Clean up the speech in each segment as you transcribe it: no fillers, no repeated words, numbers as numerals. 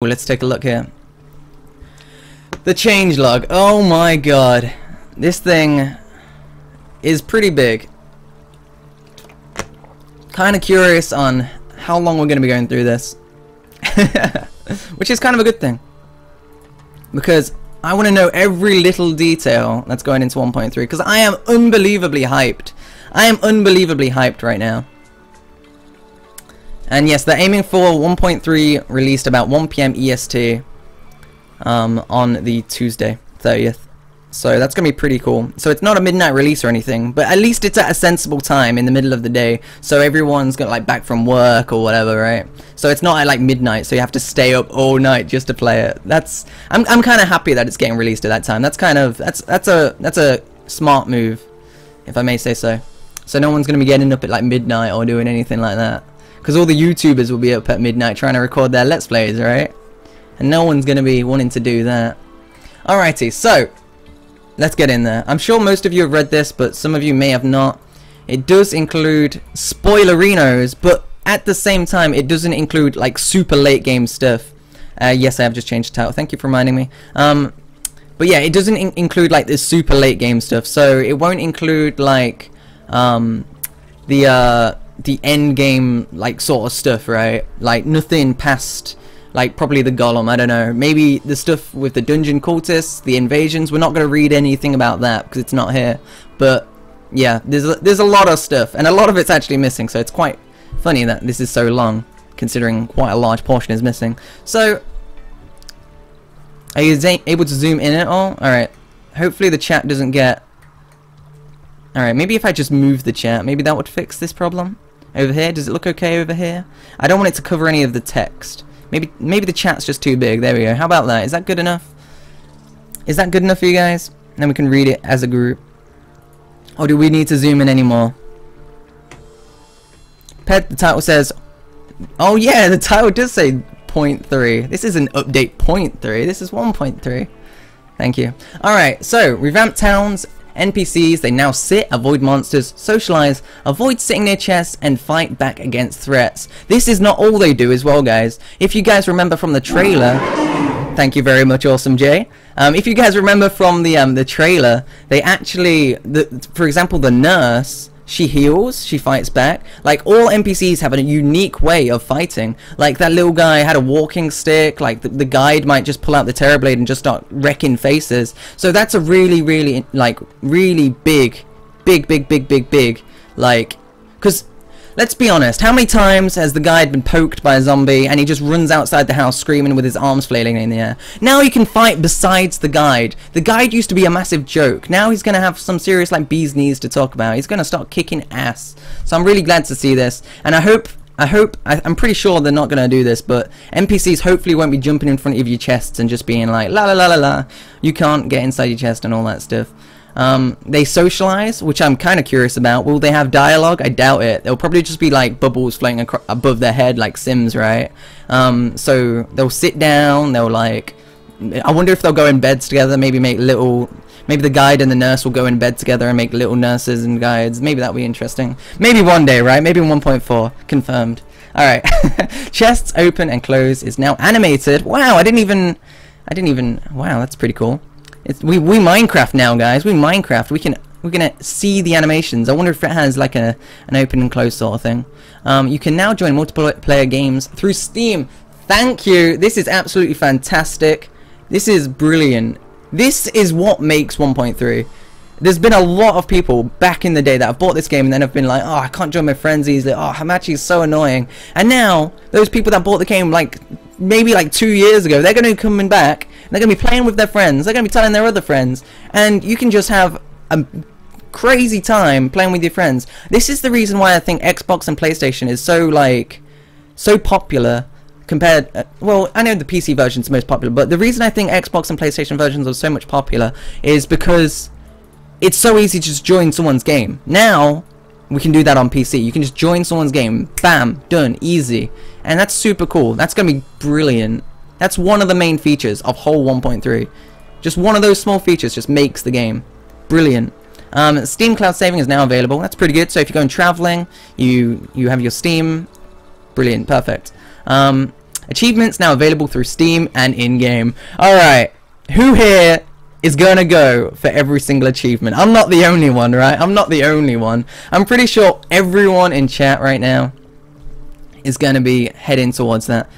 Well, let's take a look here. The changelog. Oh my god. This thing is pretty big. Kind of curious on how long we're going to be going through this. Which is kind of a good thing. Because I want to know every little detail that's going into 1.3. Because I am unbelievably hyped. I am unbelievably hyped right now. And yes, they're aiming for 1.3 released about 1 PM EST on the Tuesday, 30th. So that's going to be pretty cool. So it's not a midnight release or anything, but at least it's at a sensible time in the middle of the day. So everyone's got like back from work or whatever, right? So it's not at like midnight, so you have to stay up all night just to play it. I'm kind of happy that it's getting released at that time. That's a smart move, if I may say so. So no one's going to be getting up at like midnight or doing anything like that. Because all the YouTubers will be up at midnight trying to record their Let's Plays, right? And no one's going to be wanting to do that. Alrighty, so let's get in there. I'm sure most of you have read this, but some of you may have not. It does include spoilerinos, but at the same time, it doesn't include like super late game stuff. Yes, I have just changed the title. Thank you for reminding me. But yeah, it doesn't include like this super late game stuff. So it won't include like the end game like sort of stuff, right? Like nothing past like probably the golem, I don't know, maybe the stuff with the dungeon cultists, the invasions. We're not going to read anything about that because it's not here, but yeah, there's a lot of stuff and a lot of it's actually missing, so it's quite funny that this is so long considering quite a large portion is missing. So are you able to zoom in at all? Alright, hopefully the chat doesn't get... Alright, maybe if I just move the chat, maybe that would fix this problem. Over here, does it look okay over here? I don't want it to cover any of the text. Maybe the chat's just too big. There we go. How about that? Is that good enough? Is that good enough for you guys? Then we can read it as a group. Or do we need to zoom in anymore? The title says... Oh yeah, the title does say 0.3. This isn't update 0.3. This is 1.3. Thank you. Alright, so revamped towns... NPCs, they now sit, avoid monsters, socialize, avoid sitting near chests, and fight back against threats. This is not all they do as well, guys. If you guys remember from the trailer, thank you very much, Awesome J. If you guys remember from the trailer, they actually, for example, the nurse, she heals, she fights back. Like, all NPCs have a unique way of fighting. Like, that little guy had a walking stick. Like, the guide might just pull out the Terrorblade and just start wrecking faces. So that's a really, like, really big, like... Because, let's be honest, how many times has the guide been poked by a zombie and he just runs outside the house screaming with his arms flailing in the air? Now he can fight besides the guide. The guide used to be a massive joke. Now he's going to have some serious like bee's knees to talk about. He's going to start kicking ass. So I'm really glad to see this. And I'm pretty sure they're not going to do this, but NPCs hopefully won't be jumping in front of your chests and just being like, la la la la la, you can't get inside your chest and all that stuff. They socialize, which I'm kind of curious about. Will they have dialogue? I doubt it. They'll probably just be like bubbles floating above their head like Sims, right? So they'll sit down, they'll like... I wonder if they'll go in beds together, maybe make little... Maybe the guide and the nurse will go in bed together and make little nurses and guides. Maybe that'll be interesting. Maybe one day, right? Maybe in 1.4. Confirmed. Alright. Chests open and close is now animated. Wow, I didn't even... Wow, that's pretty cool. We Minecraft now, guys. We Minecraft. We're gonna see the animations. I wonder if it has like an open and close sort of thing. You can now join multiplayer games through Steam. Thank you. This is absolutely fantastic. This is brilliant. This is what makes 1.3. There's been a lot of people back in the day that have bought this game and then have been like, oh, I can't join my friends easily. Oh, Hamachi is so annoying. And now those people that bought the game like maybe like 2 years ago, they're going to be coming back. They're going to be playing with their friends. They're going to be telling their other friends. And you can just have a crazy time playing with your friends. This is the reason why I think Xbox and PlayStation is so, like, so popular compared... well, I know the PC version is the most popular, but the reason I think Xbox and PlayStation versions are so much popular is because it's so easy to just join someone's game. Now, we can do that on PC. You can just join someone's game. Bam. Done. Easy. And that's super cool. That's going to be brilliant. That's one of the main features of whole 1.3. Just one of those small features just makes the game brilliant. Steam Cloud Saving is now available. That's pretty good. So if you're going traveling, you have your Steam. Brilliant. Perfect. Achievements now available through Steam and in-game. Alright, who here is gonna go for every single achievement? I'm not the only one, right? I'm not the only one. I'm pretty sure everyone in chat right now is gonna be heading towards that.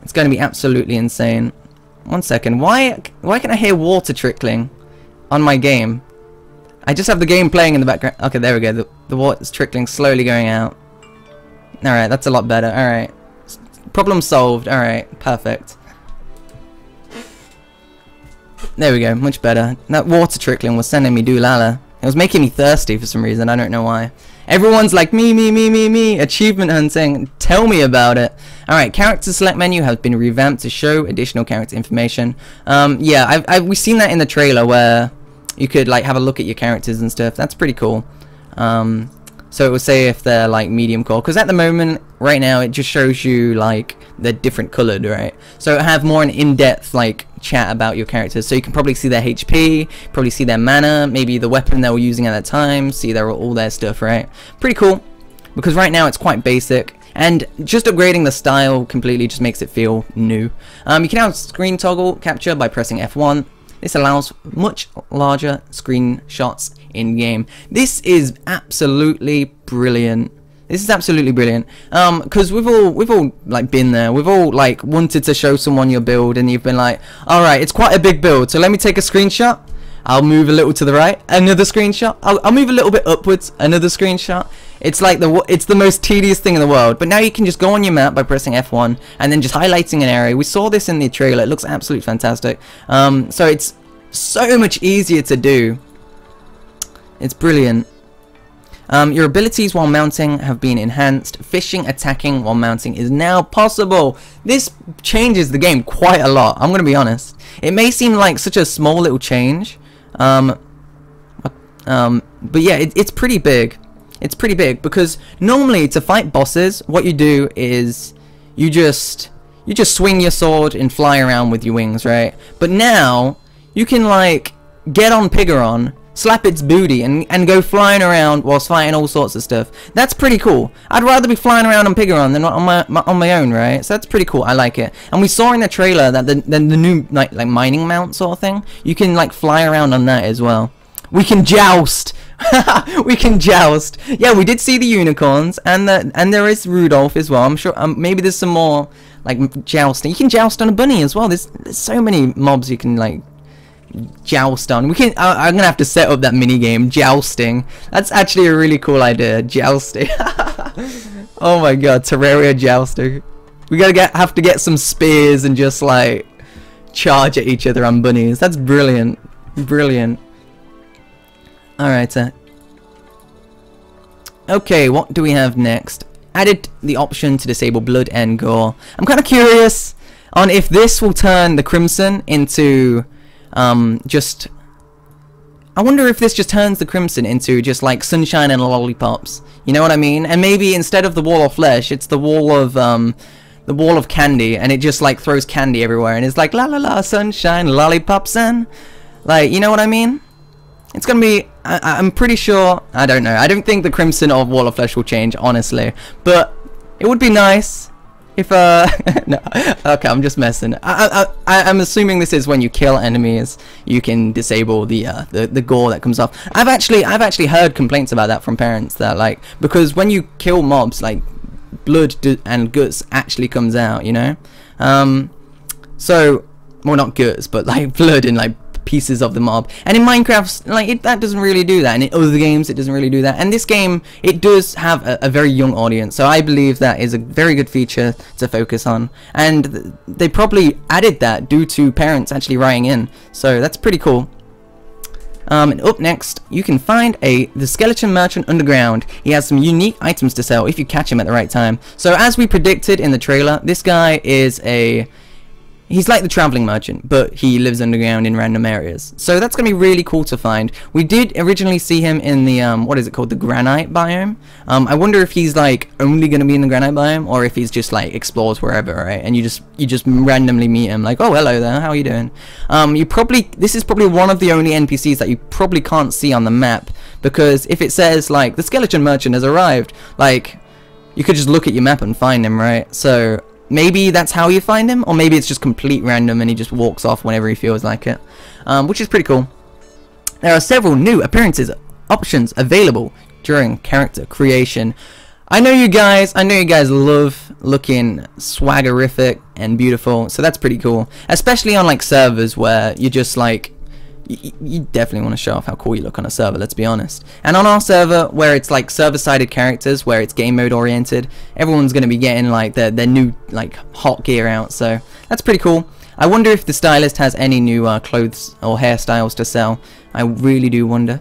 It's gonna be absolutely insane. One second, why can I hear water trickling on my game? I just have the game playing in the background. Okay, there we go. The water's trickling, slowly going out. Alright, that's a lot better. Alright. Problem solved. Alright, perfect. There we go, much better. That water trickling was sending me doolala. It was making me thirsty for some reason, I don't know why. Everyone's like, me, achievement hunting, tell me about it. Alright, character select menu has been revamped to show additional character information. Yeah, we've seen that in the trailer where you could like have a look at your characters and stuff. That's pretty cool. So it will say if they're like medium core, because at the moment, right now, it just shows you like they're different colored, right? So it'll have more an in-depth like chat about your characters, so you can probably see their HP, probably see their mana, maybe the weapon they were using at that time, see all their stuff, right? Pretty cool, because right now it's quite basic, and just upgrading the style completely just makes it feel new. You can have screen toggle capture by pressing F1. This allows much larger screenshots in game. This is absolutely brilliant. This is absolutely brilliant. Because we've all like been there. We've all like wanted to show someone your build, and you've been like, all right, it's quite a big build, so let me take a screenshot. I'll move a little to the right, another screenshot. I'll move a little bit upwards, another screenshot. It's like it's the most tedious thing in the world. But now you can just go on your map by pressing F1 and then just highlighting an area. We saw this in the trailer. It looks absolutely fantastic. So it's so much easier to do. It's brilliant. Your abilities while mounting have been enhanced. Fishing, attacking while mounting is now possible. This changes the game quite a lot, I'm going to be honest. It may seem like such a small little change. But yeah, it's pretty big. It's pretty big because normally to fight bosses, what you do is you just swing your sword and fly around with your wings, right? But now you can like get on Piggeron, slap its booty, and go flying around whilst fighting all sorts of stuff. That's pretty cool. I'd rather be flying around on Piggeron than on my own, right? So that's pretty cool. I like it. And we saw in the trailer that the new like mining mount sort of thing, you can like fly around on that as well. We can joust. We can joust. Yeah, we did see the unicorns, and there is Rudolph as well. I'm sure maybe there's some more like jousting. You can joust on a bunny as well. There's so many mobs you can like joust on. We can. I'm gonna have to set up that mini game, jousting. That's actually a really cool idea, jousting. Oh my god, Terraria jousting. We have to get some spears and just like charge at each other on bunnies. That's brilliant, brilliant. All right. Okay, what do we have next? Added the option to disable blood and gore. I'm kind of curious on if this will turn the crimson into just. I wonder if this just turns the crimson into just like sunshine and lollipops. You know what I mean? And maybe instead of the wall of flesh, it's the wall of candy, and it just like throws candy everywhere, and it's like la la la, sunshine, lollipops, and like, you know what I mean? It's gonna be. I'm pretty sure. I don't know. I don't think the crimson of Wall of Flesh will change, honestly. But it would be nice if no. Okay, I'm just messing. I'm assuming this is when you kill enemies, you can disable the gore that comes off. I've actually heard complaints about that from parents, that like, because when you kill mobs, like blood and guts actually comes out, you know. So, well, not guts, but like blood and like pieces of the mob. And in Minecraft, like that doesn't really do that, and in other games it doesn't really do that. And this game, it does have a very young audience, so I believe that is a very good feature to focus on, and they probably added that due to parents actually writing in, so that's pretty cool. And up next, you can find the skeleton merchant underground. He has some unique items to sell if you catch him at the right time. So as we predicted in the trailer, this guy is he's like the traveling merchant, but he lives underground in random areas. So that's going to be really cool to find. We did originally see him in the, what is it called? The granite biome. I wonder if he's like only going to be in the granite biome, or if he's just like explores wherever, right? And you just randomly meet him, like, oh, hello there, how are you doing? This is probably one of the only NPCs that you probably can't see on the map, because if it says like the skeleton merchant has arrived, like you could just look at your map and find him, right? So maybe that's how you find him, or maybe it's just complete random and he just walks off whenever he feels like it, which is pretty cool. There are several new appearances options available during character creation. I know you guys love looking swaggerific and beautiful, so that's pretty cool, especially on like servers where you just like you definitely want to show off how cool you look on a server, let's be honest. And on our server, where it's like server-sided characters, where it's game mode oriented, everyone's going to be getting like their new like hot gear out, so that's pretty cool. I wonder if the stylist has any new clothes or hairstyles to sell. I really do wonder.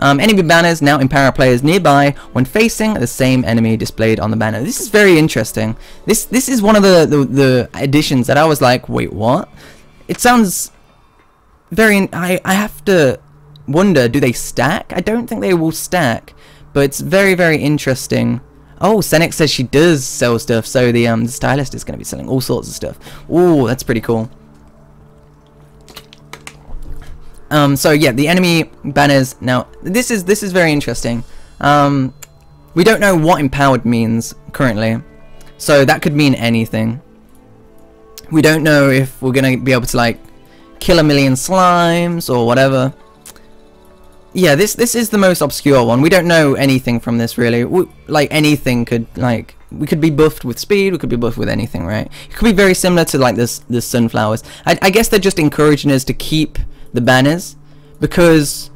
Enemy banners now empower players nearby when facing the same enemy displayed on the banner. This is very interesting. This is one of the additions that I was like, wait, what? It sounds very... I have to wonder, do they stack? I don't think they will stack, but it's very, very interesting. Oh, Senex says she does sell stuff, so the stylist is going to be selling all sorts of stuff. Ooh, that's pretty cool. So yeah, the enemy banners. Now, this is very interesting. We don't know what empowered means currently, so that could mean anything. We don't know if we're gonna be able to like kill 1,000,000 slimes or whatever. Yeah, this is the most obscure one. We don't know anything from this really. Like anything could like. We could be buffed with speed, we could be buffed with anything, right? It could be very similar to like this sunflowers. I guess they're just encouraging us to keep the banners, because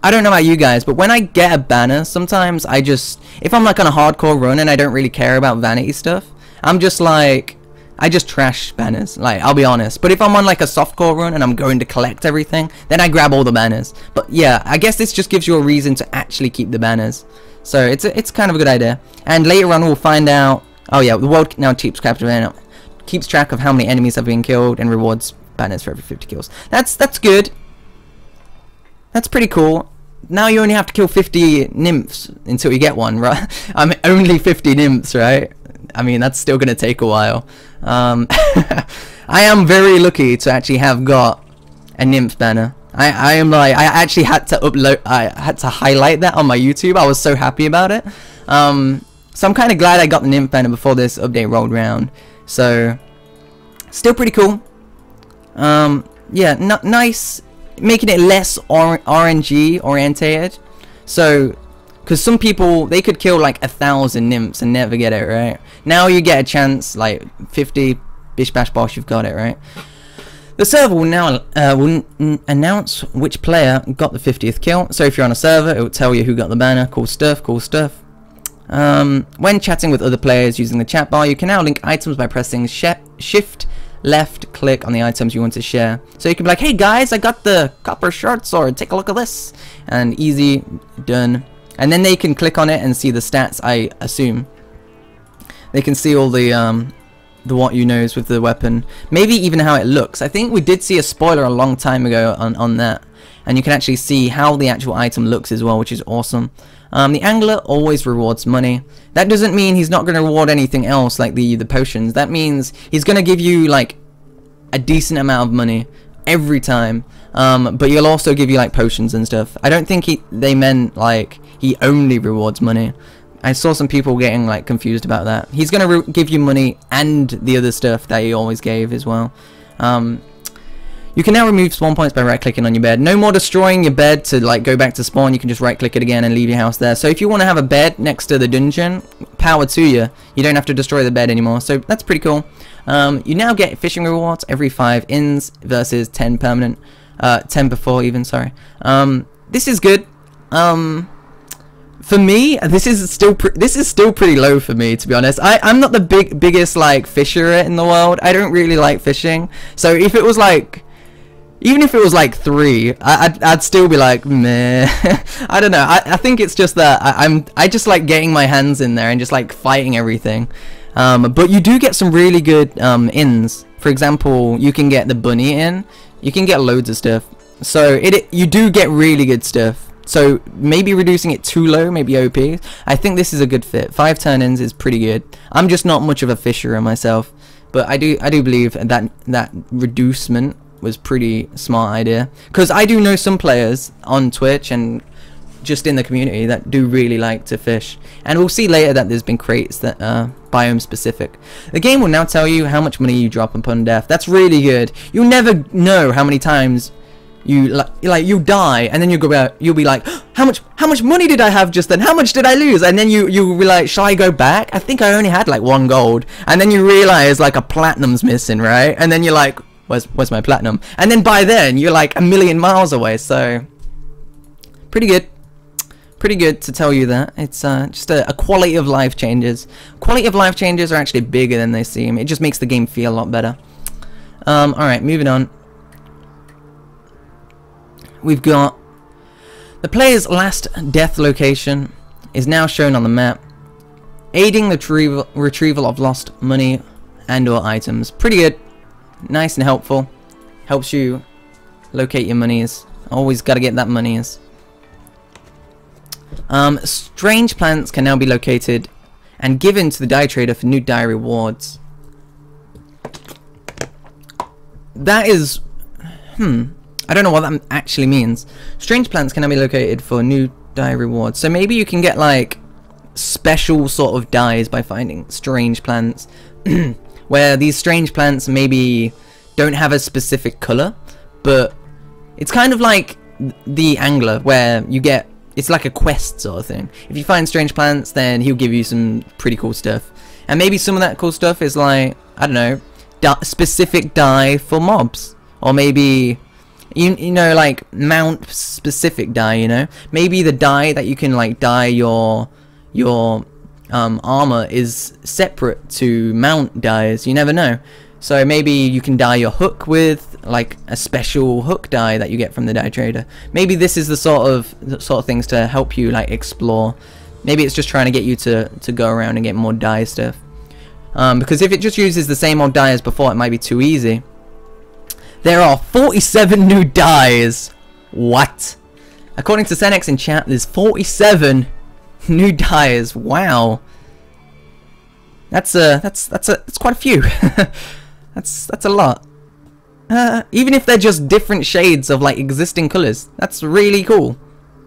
I don't know about you guys, but when I get a banner, sometimes I just, if I'm like on a hardcore run and I don't really care about vanity stuff, I'm just like, I just trash banners, like, I'll be honest. But if I'm on like a softcore run and I'm going to collect everything, then I grab all the banners. But yeah, I guess this just gives you a reason to actually keep the banners, so it's kind of a good idea. And later on we'll find out, oh yeah, the world now keeps track of how many enemies have been killed and rewards banners for every 50 kills. That's good. That's pretty cool. Now you only have to kill 50 nymphs until you get one, right? I mean, only 50 nymphs, right? I mean, that's still gonna take a while. I am very lucky to actually have got a nymph banner. I am like, I actually had to upload, I had to highlight that on my YouTube. I was so happy about it. So I'm kind of glad I got the nymph banner before this update rolled around. So, still pretty cool. Yeah, nice, making it less RNG orientated. So, because some people, they could kill like 1,000 nymphs and never get it, right? Now you get a chance, like 50, bish bash bosh, you've got it, right? The server will now announce which player got the 50th kill. So if you're on a server, it will tell you who got the banner. Cool stuff, cool stuff. When chatting with other players using the chat bar, you can now link items by pressing shift left click on the items you want to share. So you can be like, hey guys, I got the copper short sword, take a look at this. And easy, done. And then they can click on it and see the stats, I assume. They can see all the what you knows with the weapon. Maybe even how it looks. I think we did see a spoiler a long time ago on that. And you can actually see how the actual item looks as well, which is awesome. The angler always rewards money. That doesn't mean he's not going to reward anything else like the potions. That means he's going to give you like a decent amount of money every time. But he'll also give you like potions and stuff. I don't think they meant like he only rewards money. I saw some people getting like confused about that. He's going to give you money and the other stuff that he always gave as well. You can now remove spawn points by right clicking on your bed. No more destroying your bed to like go back to spawn. You can just right click it again and leave your house there. So if you want to have a bed next to the dungeon, power to you. You don't have to destroy the bed anymore. So that's pretty cool. You now get fishing rewards every 5 ins versus 10 permanent. 10 before even, sorry. This is good. For me, this is still pretty low for me, to be honest. I'm not the biggest like fisher in the world. I don't really like fishing. So if it was like, even if it was like 3, I'd still be like, meh. I don't know. I think it's just that I just like getting my hands in there and just like fighting everything. But you do get some really good ins. For example, you can get the bunny in. You can get loads of stuff. So you do get really good stuff. So maybe reducing it too low, maybe OP. I think this is a good fit. 5 turn-ins is pretty good. I'm just not much of a fisher myself, but I do believe that reducement was pretty smart idea. Because I do know some players on Twitch and just in the community that do really like to fish. And we'll see later that there's been crates that are biome specific. The game will now tell you how much money you drop upon death. That's really good. You'll never know how many times you you die, and then you'll be like, how much money did I have just then? How much did I lose? And then you'll be like, shall I go back? I think I only had like 1 gold. And then you realize like a platinum's missing, right? And then you're like, where's my platinum? And then by then you're like a million miles away. So pretty good to tell you that. It's just a quality of life changes. Quality of life changes are actually bigger than they seem. It just makes the game feel a lot better. Alright, moving on. We've got the player's last death location is now shown on the map, aiding the retrieval of lost money and or items. Pretty good. Nice and helpful. Helps you locate your monies. Always gotta get that monies. Strange plants can now be located and given to the die trader for new die rewards. That is... I don't know what that actually means. Strange plants can now be located for new die rewards. So maybe you can get like special sort of dies by finding strange plants. Where these strange plants maybe don't have a specific color, but it's kind of like the angler where you get, it's like a quest sort of thing. If you find strange plants, then he'll give you some pretty cool stuff. And maybe some of that cool stuff is like, I don't know, specific dye for mobs. Or maybe, you know, like mount specific dye, you know? Maybe the dye that you can like dye your armor is separate to mount dyes. You never know. So maybe you can dye your hook with like a special hook dye that you get from the dye trader. Maybe this is the sort of things to help you like explore. Maybe it's just trying to get you to go around and get more dye stuff. Because if it just uses the same old dye as before, it might be too easy. There are 47 new dyes. What? According to Senex in chat, there's 47 new dyes. Wow. That's quite a few. that's a lot. Even if they're just different shades of like existing colors, that's really cool.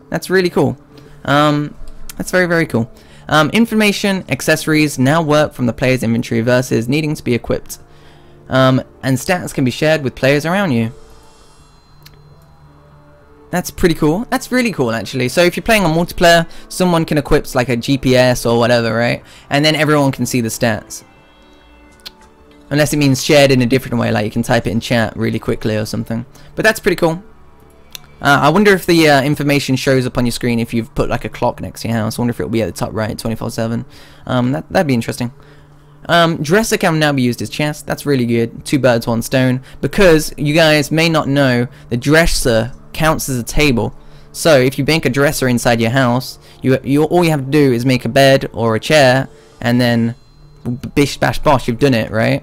That's really cool. That's very, very cool. Information accessories now work from the player's inventory versus needing to be equipped. And stats can be shared with players around you. That's pretty cool. That's really cool, actually. So if you're playing on multiplayer, someone can equip like a GPS or whatever, right? And then everyone can see the stats. Unless it means shared in a different way, like you can type it in chat really quickly or something. But that's pretty cool. I wonder if the information shows up on your screen if you've put like a clock next to your house. I wonder if it'll be at the top right 24/7. That'd be interesting. Dresser can now be used as chest. That's really good. 2 birds, 1 stone. Because you guys may not know, the dresser counts as a table. So if you make a dresser inside your house, all you have to do is make a bed or a chair, and then bish bash bosh, you've done it, right?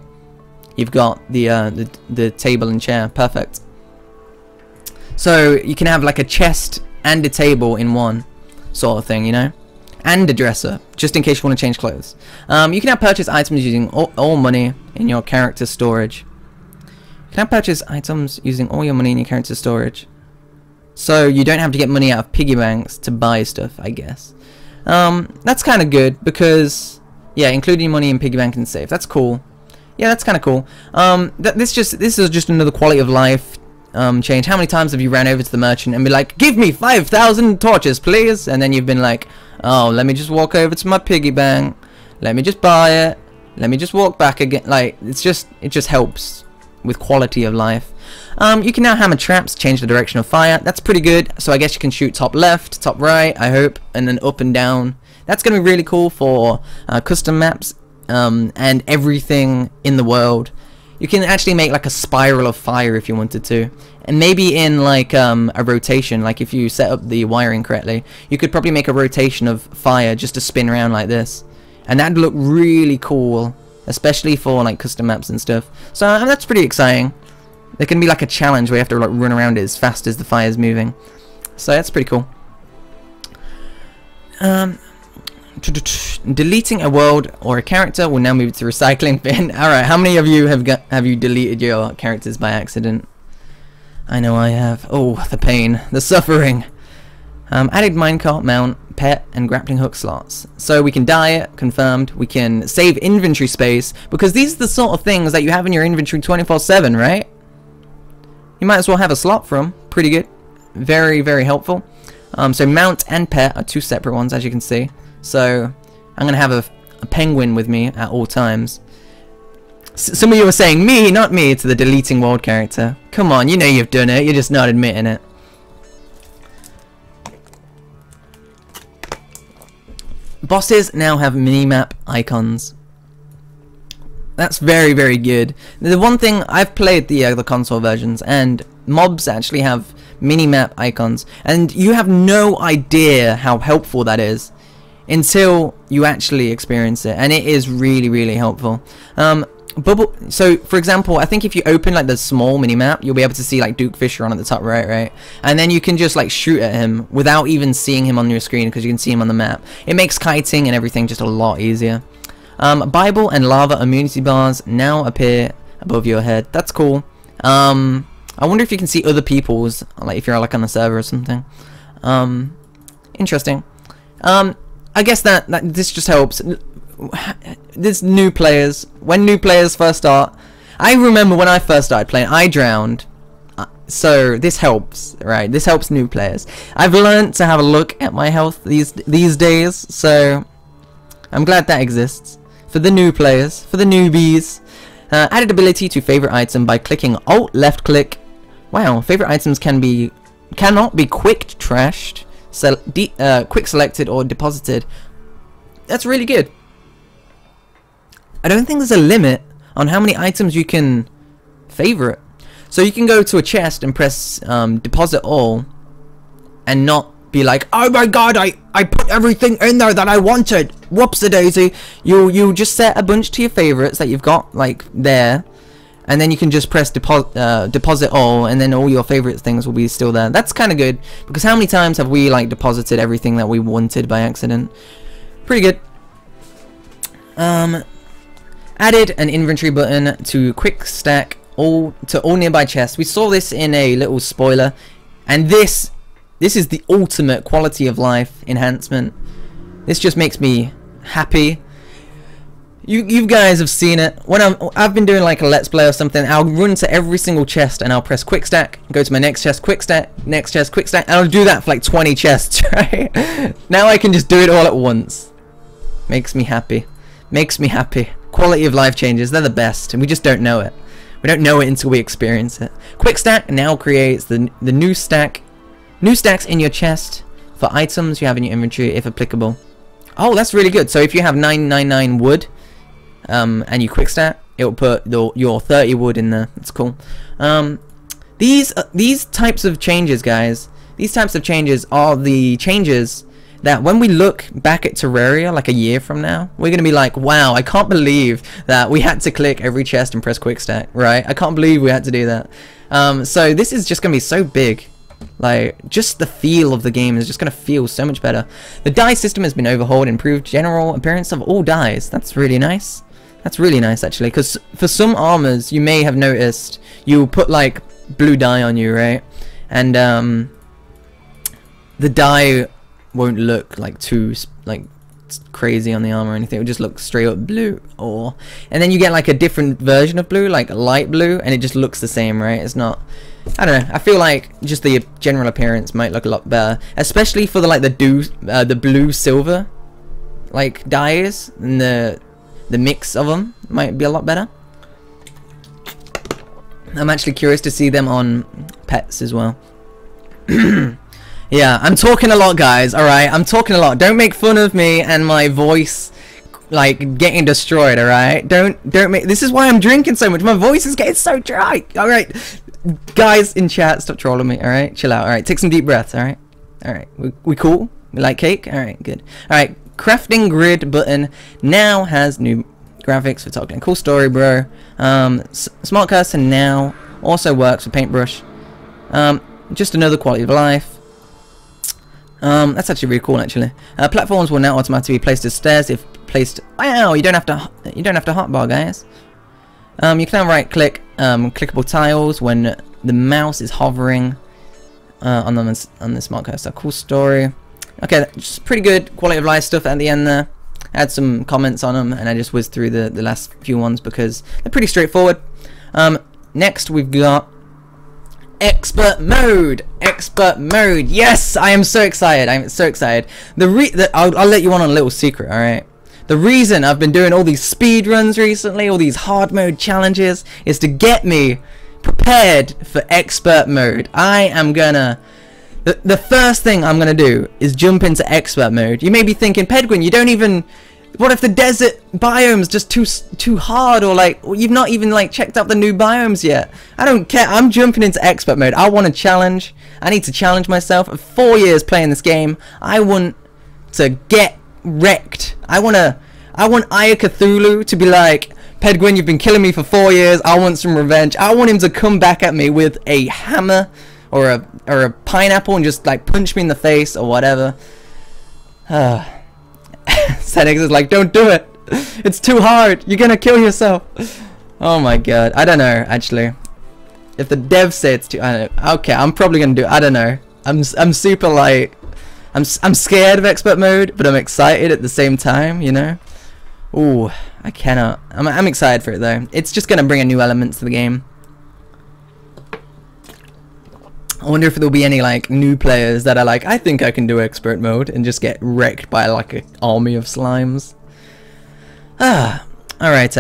You've got the table and chair. Perfect. So you can have like a chest and a table in one sort of thing, you know? And a dresser, just in case you want to change clothes. You can now purchase items using all money in your character storage. You can now purchase items using all your money in your character storage. So you don't have to get money out of piggy banks to buy stuff, I guess. That's kind of good because, yeah, including money in piggy bank and safe. That's cool. Yeah, that's kind of cool. This is just another quality of life change. How many times have you ran over to the merchant and be like, give me 5,000 torches, please? And then you've been like, oh, let me just walk over to my piggy bank. Let me just buy it. Let me just walk back again. Like, it just helps with quality of life. You can now hammer traps, change the direction of fire. That's pretty good. So I guess you can shoot top left, top right, I hope, and then up and down. That's going to be really cool for custom maps and everything in the world. You can actually make like a spiral of fire if you wanted to. And maybe in like a rotation, like if you set up the wiring correctly, you could probably make a rotation of fire just to spin around like this. And that'd look really cool, especially for like custom maps and stuff. So that's pretty exciting. There can be like a challenge where you have to like run around it as fast as the fire's moving. So that's pretty cool. Deleting a world or a character will now move to the recycling bin. Alright, how many of you have you deleted your characters by accident? I know I have. Oh, the pain, the suffering. Added minecart mount, pet, and grappling hook slots. So we can dye it, confirmed. We can save inventory space, because these are the sort of things that you have in your inventory 24/7, right? You might as well have a slot for them. Pretty good. Very, very helpful. So mount and pet are two separate ones, as you can see. So I'm going to have a penguin with me at all times. Some of you are saying, me, not me, to the deleting world character. Come on, you know you've done it. You're just not admitting it. Bosses now have minimap icons. That's very, very good. The one thing, I've played the console versions, and mobs actually have minimap icons, and you have no idea how helpful that is until you actually experience it, and it is really, really helpful. So for example, I think if you open like the small minimap, you'll be able to see like Duke Fisher on at the top right, and then you can just like shoot at him without even seeing him on your screen, because you can see him on the map. It makes kiting and everything just a lot easier. Bible and lava immunity bars now appear above your head. That's cool. I wonder if you can see other people's, like if you're like on a server or something. Interesting. I guess that this just helps. This new players, when new players first start, I remember when I first started playing, I drowned. So this helps, right? This helps new players. I've learned to have a look at my health these days, so I'm glad that exists for the new players, for the newbies. Added ability to favorite item by clicking Alt left click. Wow, favorite items cannot be quick trashed, quick selected or deposited. That's really good. I don't think there's a limit on how many items you can favorite. So you can go to a chest and press deposit all and not be like, oh my god, I put everything in there that I wanted. Whoops-a-daisy. You just set a bunch to your favorites that you've got like there, and then you can just press deposit all, and then all your favorite things will be still there. That's kind of good, because how many times have we like deposited everything that we wanted by accident? Pretty good. Added an inventory button to quick stack all nearby chests. We saw this in a little spoiler, and this is the ultimate quality of life enhancement. This just makes me happy. You guys have seen it. When I've been doing like a let's play or something, I'll run to every single chest and I'll press quick stack, go to my next chest, quick stack, next chest, quick stack, and I'll do that for like 20 chests, right? Now I can just do it all at once. Makes me happy. Makes me happy. Quality of life changes, they're the best, and we just don't know it. We don't know it until we experience it. Quick stack now creates the new stacks in your chest for items you have in your inventory, if applicable. Oh, that's really good. So if you have 999 wood, and you quick stack, it will put your 30 wood in there. That's cool. These types of changes, guys, these types of changes are the changes that when we look back at Terraria like a year from now, we're gonna be like, wow, I can't believe that we had to click every chest and press quick stack, right? I can't believe we had to do that. So this is just gonna be so big. Like, just the feel of the game is just gonna feel so much better. The dye system has been overhauled, improved general appearance of all dyes. That's really nice. That's really nice, actually, because for some armors, you may have noticed, you put like blue dye on you, right? And the dye won't look like too like crazy on the armor or anything. It will just look straight up blue, and then you get like a different version of blue, like light blue, and it just looks the same, right? It's not, I don't know, I feel like just the general appearance might look a lot better, especially for the like the blue silver like dyes, and the mix of them might be a lot better. I'm actually curious to see them on pets as well. Yeah, I'm talking a lot, guys, alright? I'm talking a lot. Don't make fun of me and my voice, like, getting destroyed, alright? Don't make... This is why I'm drinking so much. My voice is getting so dry. Alright, guys in chat, stop trolling me, alright? Chill out, alright? Take some deep breaths, alright? Alright, we cool? We like cake? Alright, good. Alright, crafting grid button now has new graphics for talking. Cool story, bro. Smart cursor now also works with paintbrush. Just another quality of life. That's actually really cool, actually. Platforms will now automatically be placed as stairs if placed. Wow, you don't have to hotbar, guys. You can now right click clickable tiles when the mouse is hovering on this smart coaster. Cool story. Okay, just pretty good quality of life stuff at the end there. I had some comments on them, and I just whizzed through the last few ones because they're pretty straightforward. Next we've got expert mode. Expert mode. Yes, I am so excited. I'm so excited. I'll let you on a little secret. All right. The reason I've been doing all these speed runs recently, all these hard mode challenges, is to get me prepared for expert mode. I am gonna... The first thing I'm gonna do is jump into expert mode. You may be thinking, Pedguin, you don't even... What if the desert biome's just too hard, or like you've not even like checked out the new biomes yet? I don't care. I'm jumping into expert mode. I want a challenge. I need to challenge myself. For 4 years playing this game, I want to get wrecked. I want Aya Cthulhu to be like, Pedguin, you've been killing me for 4 years. I want some revenge. I want him to come back at me with a hammer or a pineapple and just like punch me in the face or whatever. Senex is like, don't do it. It's too hard. You're gonna kill yourself. Oh my god. I don't know actually. If the devs say it's too, I don't know. Okay, I'm probably gonna do it. I don't know. I'm super like, I'm scared of expert mode, but I'm excited at the same time, you know. Ooh, I cannot. I'm excited for it though. It's just gonna bring a new element to the game. I wonder if there'll be any like new players that are like, I think I can do expert mode, and just get wrecked by like an army of slimes. Alright.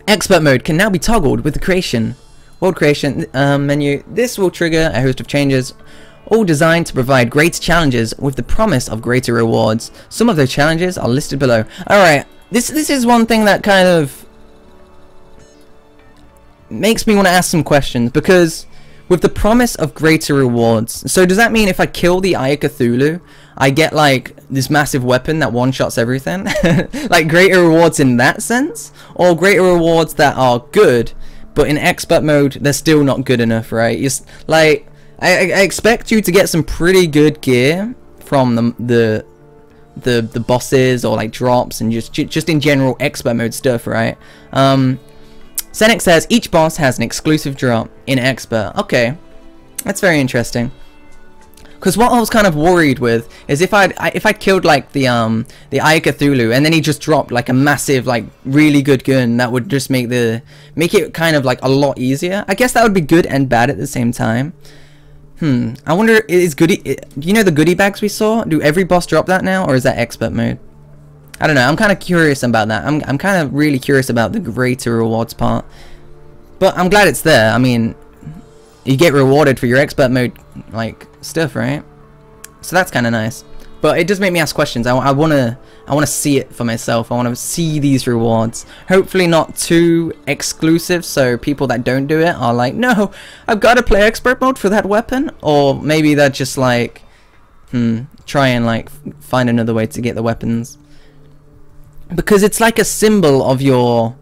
Expert mode can now be toggled with the creation world creation menu. This will trigger a host of changes, all designed to provide greater challenges with the promise of greater rewards. Some of those challenges are listed below. Alright, this is one thing that kind of makes me want to ask some questions, because with the promise of greater rewards, so does that mean if I kill the Aya Cthulhu, I get like this massive weapon that one-shots everything? Like greater rewards in that sense? Or greater rewards that are good, but in expert mode, they're still not good enough, right? It's like, I expect you to get some pretty good gear from the bosses, or like drops, and just in general expert mode stuff, right? Senex says each boss has an exclusive drop in expert. Okay, that's very interesting. Because what I was kind of worried with is if I killed like the Aya Cthulhu, and then he just dropped like a massive, like really good gun that would just make it kind of like a lot easier. I guess that would be good and bad at the same time. I wonder, do you know the goodie bags we saw? Do every boss drop that now, or is that expert mode? I don't know. I'm kind of curious about that. I'm kind of really curious about the greater rewards part. But I'm glad it's there. I mean, you get rewarded for your expert mode like stuff, right? So that's kind of nice. But it does make me ask questions. I wanna see it for myself. I want to see these rewards. Hopefully not too exclusive, so people that don't do it are like, no, I've got to play expert mode for that weapon. Or maybe they're just like, try and like find another way to get the weapons. Because it's like a symbol of your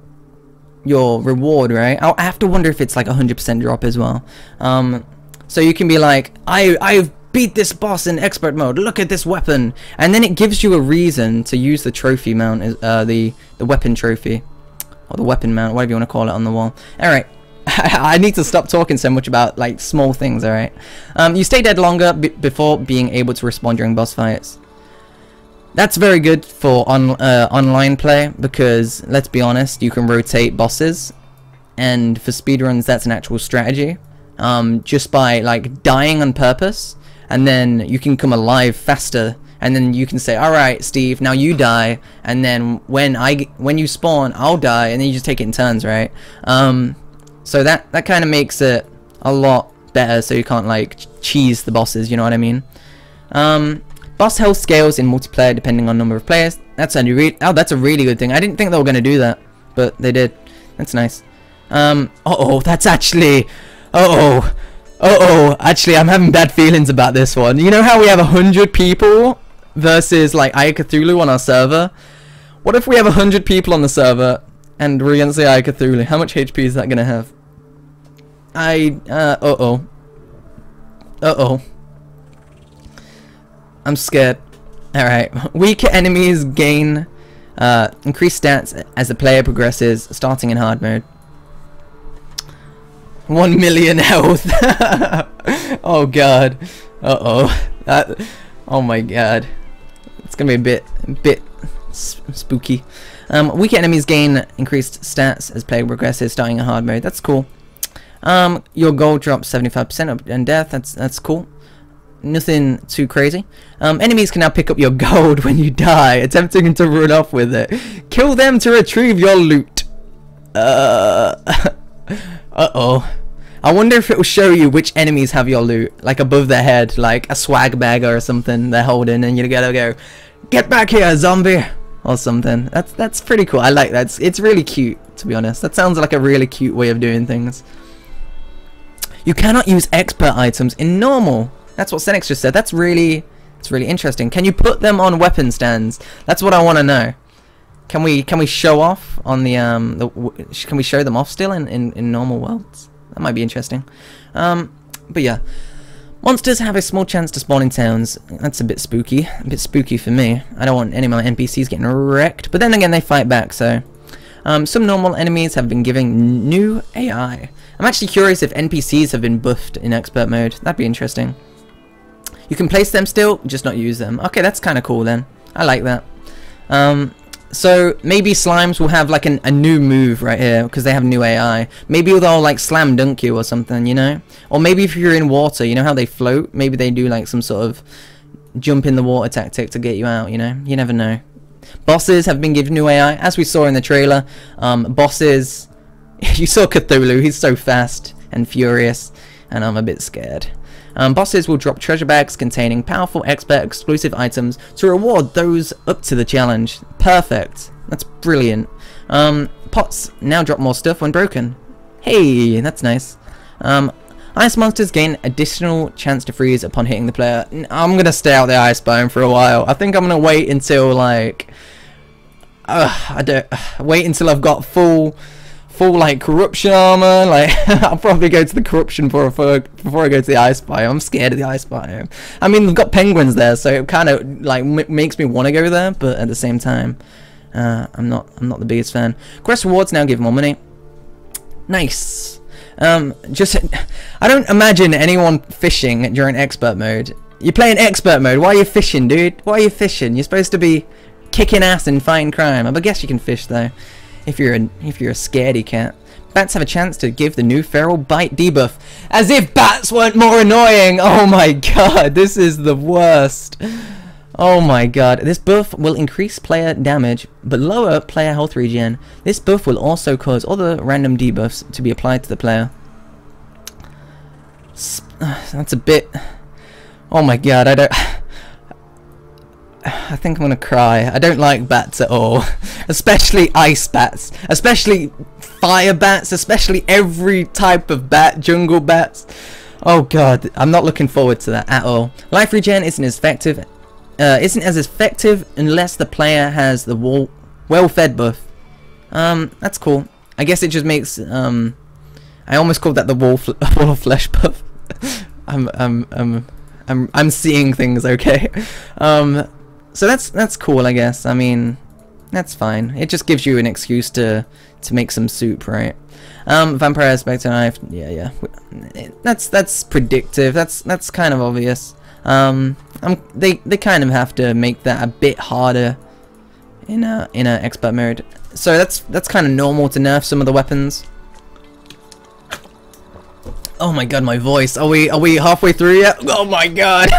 reward, right? I have to wonder if it's like 100% drop as well. So you can be like, I've beat this boss in expert mode, look at this weapon, and then it gives you a reason to use the trophy mount, the weapon trophy, or the weapon mount, whatever you want to call it, on the wall. Alright, I need to stop talking so much about like small things. Alright, you stay dead longer before being able to respawn during boss fights. That's very good for online play, because let's be honest, you can rotate bosses, and for speedruns that's an actual strategy. Just by like dying on purpose, and then you can come alive faster, and then you can say, alright Steve, now you die, and then when you spawn, I'll die, and then you just take it in turns, right? So that kind of makes it a lot better, so you can't like cheese the bosses, you know what I mean? Boss health scales in multiplayer depending on number of players. That's a really good thing. I didn't think they were going to do that, but they did. That's nice. That's actually... actually I'm having bad feelings about this one. You know how we have 100 people versus like Aya Cthulhu on our server? What if we have 100 people on the server and we're against the Aya Cthulhu? How much HP is that gonna have? I'm scared. Alright. Weaker enemies gain increased stats as the player progresses, starting in hard mode. 1 million health. Oh god. Uh-oh. Oh my god. It's gonna be a bit spooky. Weaker enemies gain increased stats as play progresses, starting a hard mode. That's cool. Your gold drops 75% on death. That's cool. Nothing too crazy. Enemies can now pick up your gold when you die, attempting to run off with it. Kill them to retrieve your loot. Uh-oh. I wonder if it will show you which enemies have your loot, like above their head, like a swag bag or something they're holding, and you gotta go, "Get back here, zombie!" or something. That's pretty cool. I like that. It's really cute, to be honest. That sounds like a really cute way of doing things. You cannot use expert items in normal. That's what Senex just said. It's really interesting. Can you put them on weapon stands? That's what I want to know. Can we show off on the can we show them off still in normal worlds? That might be interesting. But yeah, monsters have a small chance to spawn in towns. That's a bit spooky for me. I don't want any of my NPCs getting wrecked, but then again they fight back, so some normal enemies have been given new AI. I'm actually curious if NPCs have been buffed in expert mode. That'd be interesting. You can place them still, just not use them. Okay, that's kind of cool then. I like that. So maybe slimes will have like a new move right here because they have new AI. Maybe they'll like slam dunk you or something, you know? Or maybe if you're in water, you know how they float? Maybe they do like some sort of jump in the water tactic to get you out, you know? You never know. Bosses have been given new AI, as we saw in the trailer. Bosses, you saw Cthulhu, he's so fast and furious, and I'm a bit scared. Bosses will drop treasure bags containing powerful expert exclusive items to reward those up to the challenge. Perfect. That's brilliant. Pots now drop more stuff when broken. Hey, that's nice. Ice monsters gain additional chance to freeze upon hitting the player. I'm gonna stay out the ice biome for a while. I think I'm gonna wait until like wait until I've got full like corruption armor. Like I'll probably go to the corruption before I go to the ice biome. I'm scared of the ice biome. I mean, they've got penguins there, so it kind of like makes me want to go there, but at the same time, I'm not the biggest fan. Quest rewards now give more money. Nice. Just I don't imagine anyone fishing during expert mode. You're playing expert mode. Why are you fishing, dude? Why are you fishing? You're supposed to be kicking ass and fighting crime. I guess you can fish though. If you're a scaredy cat. Bats have a chance to give the new feral bite debuff. As if bats weren't more annoying! Oh my god, this is the worst. Oh my god. This buff will increase player damage, but lower player health regen. This buff will also cause other random debuffs to be applied to the player. That's a bit... Oh my god, I think I'm gonna cry. I don't like bats at all. Especially ice bats. Especially fire bats. Especially every type of bat. Jungle bats. Oh god. I'm not looking forward to that at all. Life regen isn't as effective unless the player has the well-fed buff. That's cool. I guess it just makes I almost called that the wall of flesh buff. I'm seeing things, okay. So that's cool, I guess. I mean, that's fine. It just gives you an excuse to make some soup, right? Vampire Spectre Knife, yeah. That's predictive. That's kind of obvious. They kind of have to make that a bit harder in a expert mode. So that's kind of normal to nerf some of the weapons. Oh my god, my voice. Are we halfway through yet? Oh my god.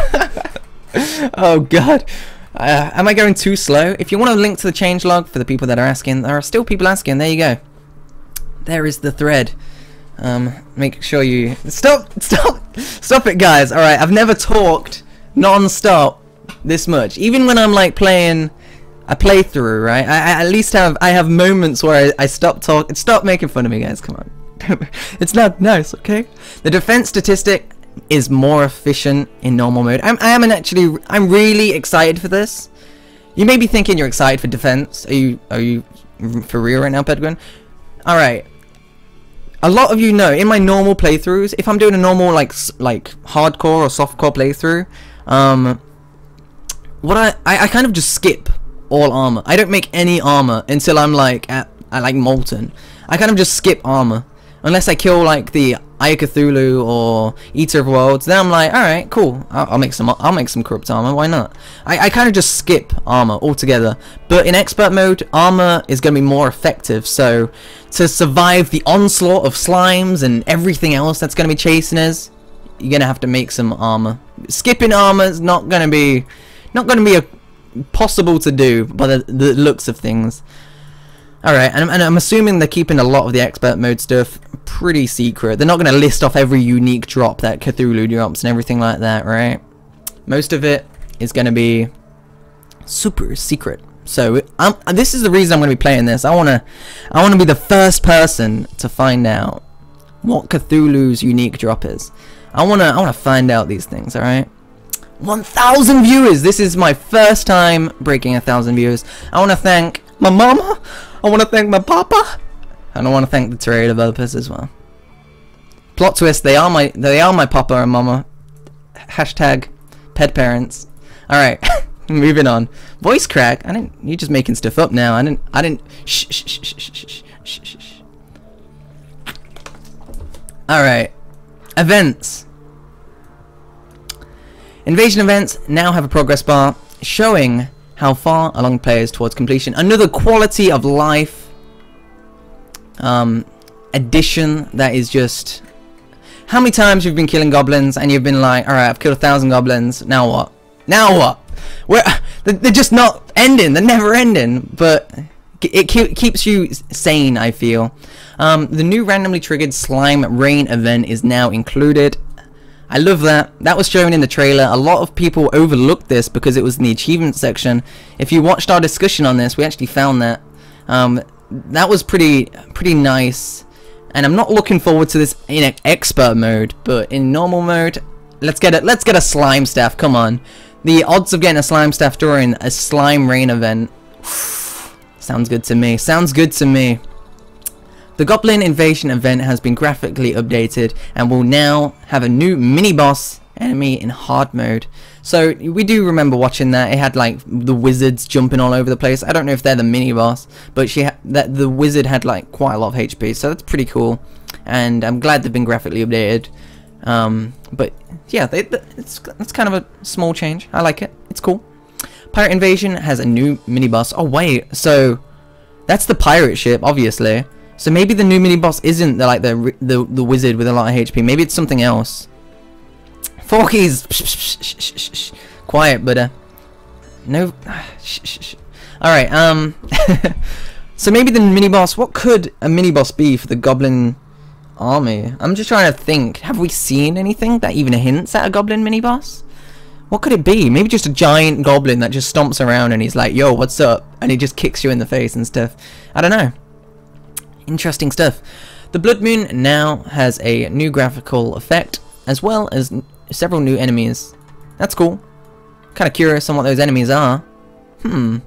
Oh god. Am I going too slow? If you want a link to the changelog for the people that are asking, there are still people asking. There you go. There is the thread. Make sure you stop it, guys. All right, I've never talked non-stop this much. Even when I'm like playing a playthrough, right? I at least have moments where I stop talking. Stop making fun of me, guys. Come on. It's not nice, okay? The defense statistic is more efficient in normal mode. I'm really excited for this. You may be thinking you're excited for defense. Are you for real right now, Pedguin? All right. A lot of you know in my normal playthroughs, if I'm doing a normal like hardcore or softcore playthrough, what I kind of just skip all armor. I don't make any armor until I'm like at like molten. I kind of just skip armor. Unless I kill like the Eye of Cthulhu or Eater of Worlds, then I'm like, alright, cool. I'll make some corrupt armor, why not? I kind of just skip armor altogether. But in expert mode, armor is going to be more effective, so to survive the onslaught of slimes and everything else that's going to be chasing us, you're going to have to make some armor. Skipping armor is not going to be possible to do by the looks of things. Alright, and I'm assuming they're keeping a lot of the expert mode stuff pretty secret. They're not going to list off every unique drop that Cthulhu drops and everything like that, right? Most of it is going to be super secret. So this is the reason I'm going to be playing this. I want to be the first person to find out what Cthulhu's unique drop is. I want to find out these things, alright? 1,000 viewers! This is my first time breaking 1,000 viewers. I want to thank my mama. I want to thank my papa. And I want to thank the Terraria developers as well. Plot twist, they are my papa and mama. Hashtag ped parents. Alright, moving on. Voice crack. You're just making stuff up now. I didn't shh. Alright. Events. Invasion events now have a progress bar showing how far along players towards completion. Another quality of life addition that is just... How many times you've been killing goblins and you've been like, alright, I've killed 1,000 goblins, now what? Now what? They're just not ending, they're never ending, but it keeps you sane, I feel. The new randomly triggered slime rain event is now included. I love that. That was shown in the trailer. A lot of people overlooked this because it was in the achievement section. If you watched our discussion on this, we actually found that. That was pretty nice. And I'm not looking forward to this in expert mode, but in normal mode, let's get a slime staff. Come on. The odds of getting a slime staff during a slime rain event. Sounds good to me. Sounds good to me. The Goblin Invasion event has been graphically updated and will now have a new mini-boss enemy in hard mode. So we do remember watching that. It had like the wizards jumping all over the place. I don't know if they're the mini-boss, but the wizard had like quite a lot of HP, so that's pretty cool. And I'm glad they've been graphically updated. But yeah, it's kind of a small change. I like it. It's cool. Pirate Invasion has a new mini-boss. Oh wait, so that's the pirate ship, obviously. So maybe the new mini-boss isn't the wizard with a lot of HP. Maybe it's something else. Forkies! Quiet, but no. Alright, so maybe the mini-boss, what could a mini-boss be for the goblin army? I'm just trying to think. Have we seen anything that even hints at a goblin mini-boss? What could it be? Maybe just a giant goblin that just stomps around and he's like, yo, what's up? And he just kicks you in the face and stuff. I don't know. Interesting stuff. The Blood Moon now has a new graphical effect as well as several new enemies. That's cool. Kind of curious on what those enemies are. A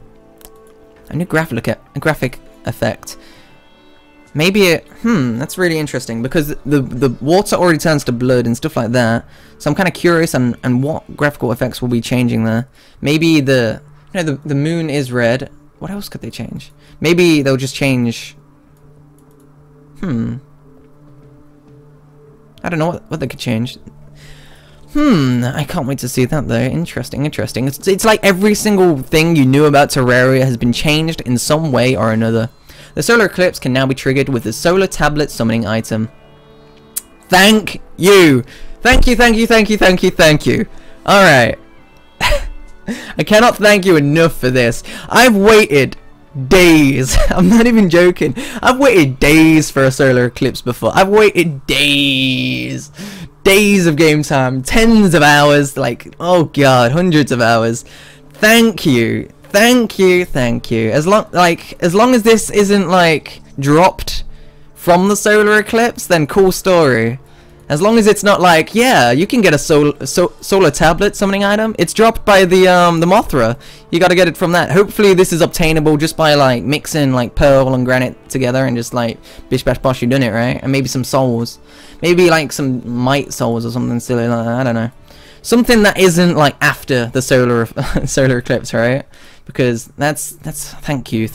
new graphic effect. Maybe that's really interesting because the water already turns to blood and stuff like that. So I'm kind of curious on what graphical effects will be changing there. Maybe the moon is red. What else could they change? Maybe they'll just change. I don't know what they could change. I can't wait to see that though. Interesting. It's like every single thing you knew about Terraria has been changed in some way or another. The solar eclipse can now be triggered with the solar tablet summoning item. Thank you. Thank you. Alright. I cannot thank you enough for this. I've waited days. I'm not even joking. I've waited days for a solar eclipse before. I've waited days of game time, tens of hours, like, oh god, hundreds of hours. Thank you. As long as this isn't like dropped from the solar eclipse, then cool story. As long as it's not like, yeah, you can get a solar tablet summoning item. It's dropped by the Mothra. You gotta get it from that. Hopefully this is obtainable just by like mixing like pearl and granite together and just like bish bash bosh, you done it, right? And maybe some souls. Maybe like some might souls or something silly like that. I don't know. Something that isn't like after the solar eclipse, right? Because that's thank you.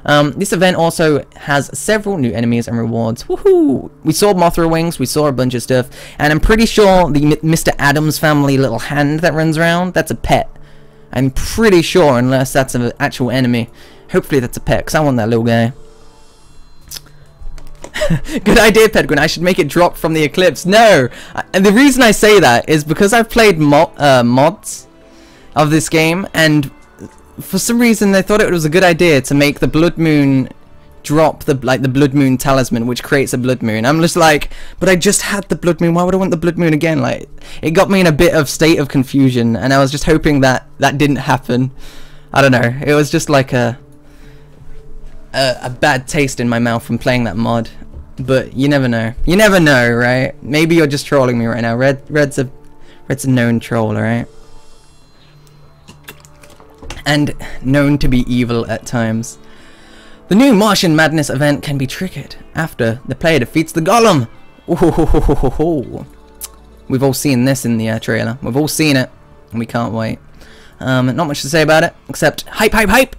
This event also has several new enemies and rewards. Woohoo! We saw Mothra wings, we saw a bunch of stuff, and I'm pretty sure the Mr. Addams family little hand that runs around, that's a pet. I'm pretty sure, unless that's an actual enemy. Hopefully that's a pet, because I want that little guy. Good idea, Pedguin. I should make it drop from the Eclipse. No! And the reason I say that is because I've played mods of this game, and for some reason they thought it was a good idea to make the Blood Moon drop the Blood Moon talisman, which creates a Blood Moon. I'm just like, but I just had the Blood Moon. Why would I want the Blood Moon again? Like, it got me in a bit of state of confusion, and I was just hoping that that didn't happen. I don't know. It was just like a bad taste in my mouth from playing that mod. But you never know. You never know, right? Maybe you're just trolling me right now. Red's a known troll, alright? And known to be evil at times. The new Martian Madness event can be triggered after the player defeats the Golem. Ooh. We've all seen this in the trailer. We've all seen it, and we can't wait. Not much to say about it, except hype, hype, hype!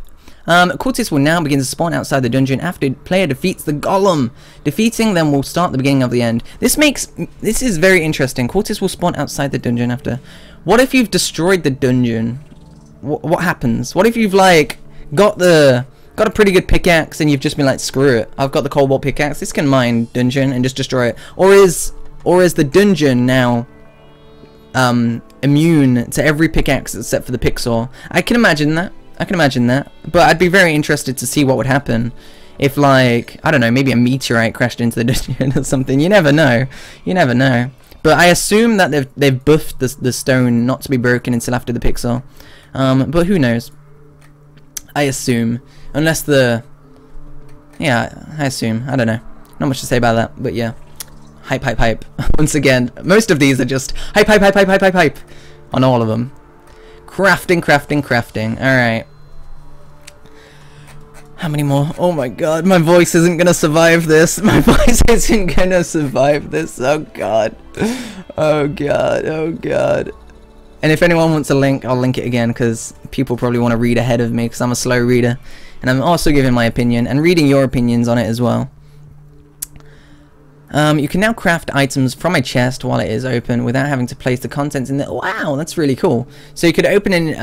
Cultists will now begin to spawn outside the dungeon after the player defeats the Golem. Defeating them will start the beginning of the end. This is very interesting. Cultists will spawn outside the dungeon after. What if you've destroyed the dungeon? What happens? What if you've like got a pretty good pickaxe and you've just been like, screw it, I've got the cobalt pickaxe, this can mine dungeon and just destroy it? Or is the dungeon now immune to every pickaxe except for the pixel? I can imagine that. But I'd be very interested to see what would happen if, like, I don't know, maybe a meteorite crashed into the dungeon or something. You never know. But I assume that they've buffed the stone not to be broken until after the pixel. But who knows? I assume. Unless yeah, I assume. I don't know. Not much to say about that, but yeah. Hype, hype, hype. Once again, most of these are just hype, hype, hype, hype, hype, hype, hype. On all of them. Crafting. Alright. How many more? Oh my god, my voice isn't gonna survive this. Oh god. Oh god. And if anyone wants a link, I'll link it again, because people probably want to read ahead of me, because I'm a slow reader. And I'm also giving my opinion, and reading your opinions on it as well. You can now craft items from a chest while it is open without having to place the contents in there. Wow, that's really cool. So you could open in,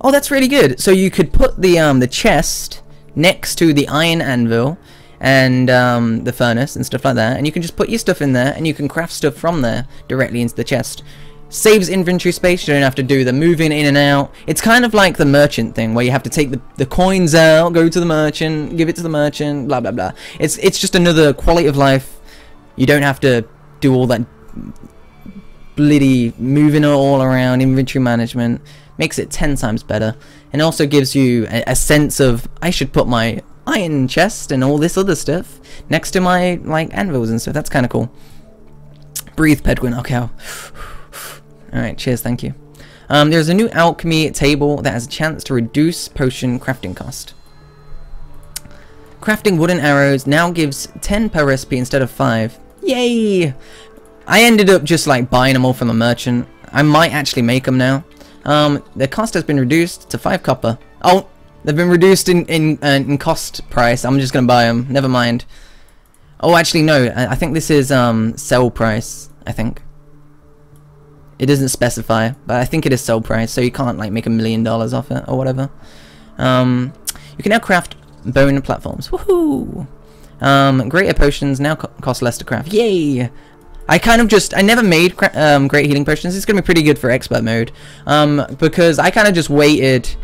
oh, that's really good. So you could put the chest next to the iron anvil and the furnace and stuff like that, and you can just put your stuff in there, and you can craft stuff from there directly into the chest. Saves inventory space. You don't have to do the moving in and out. It's kind of like the merchant thing, where you have to take the coins out, go to the merchant, give it to the merchant, blah blah blah. It's just another quality of life. You don't have to do all that bloody moving all around, inventory management. Makes it 10 times better, and also gives you a sense of, I should put my iron chest and all this other stuff next to my like anvils and stuff. That's kind of cool. Breathe, Pedguin. Okay. Alright, cheers, thank you. There's a new alchemy table that has a chance to reduce potion crafting cost. Crafting wooden arrows now gives 10 per recipe instead of 5. Yay! I ended up just like buying them all from a merchant. I might actually make them now. The cost has been reduced to 5 copper. Oh, they've been reduced in cost price. I'm just gonna buy them. Never mind. Oh, actually no. I think this is sell price. I think. It doesn't specify, but I think it is sell price, so you can't like make $1 million off it or whatever. You can now craft bone platforms. Woohoo! Greater potions now cost less to craft. Yay! I never made great healing potions. It's gonna be pretty good for expert mode, because I kind of just waited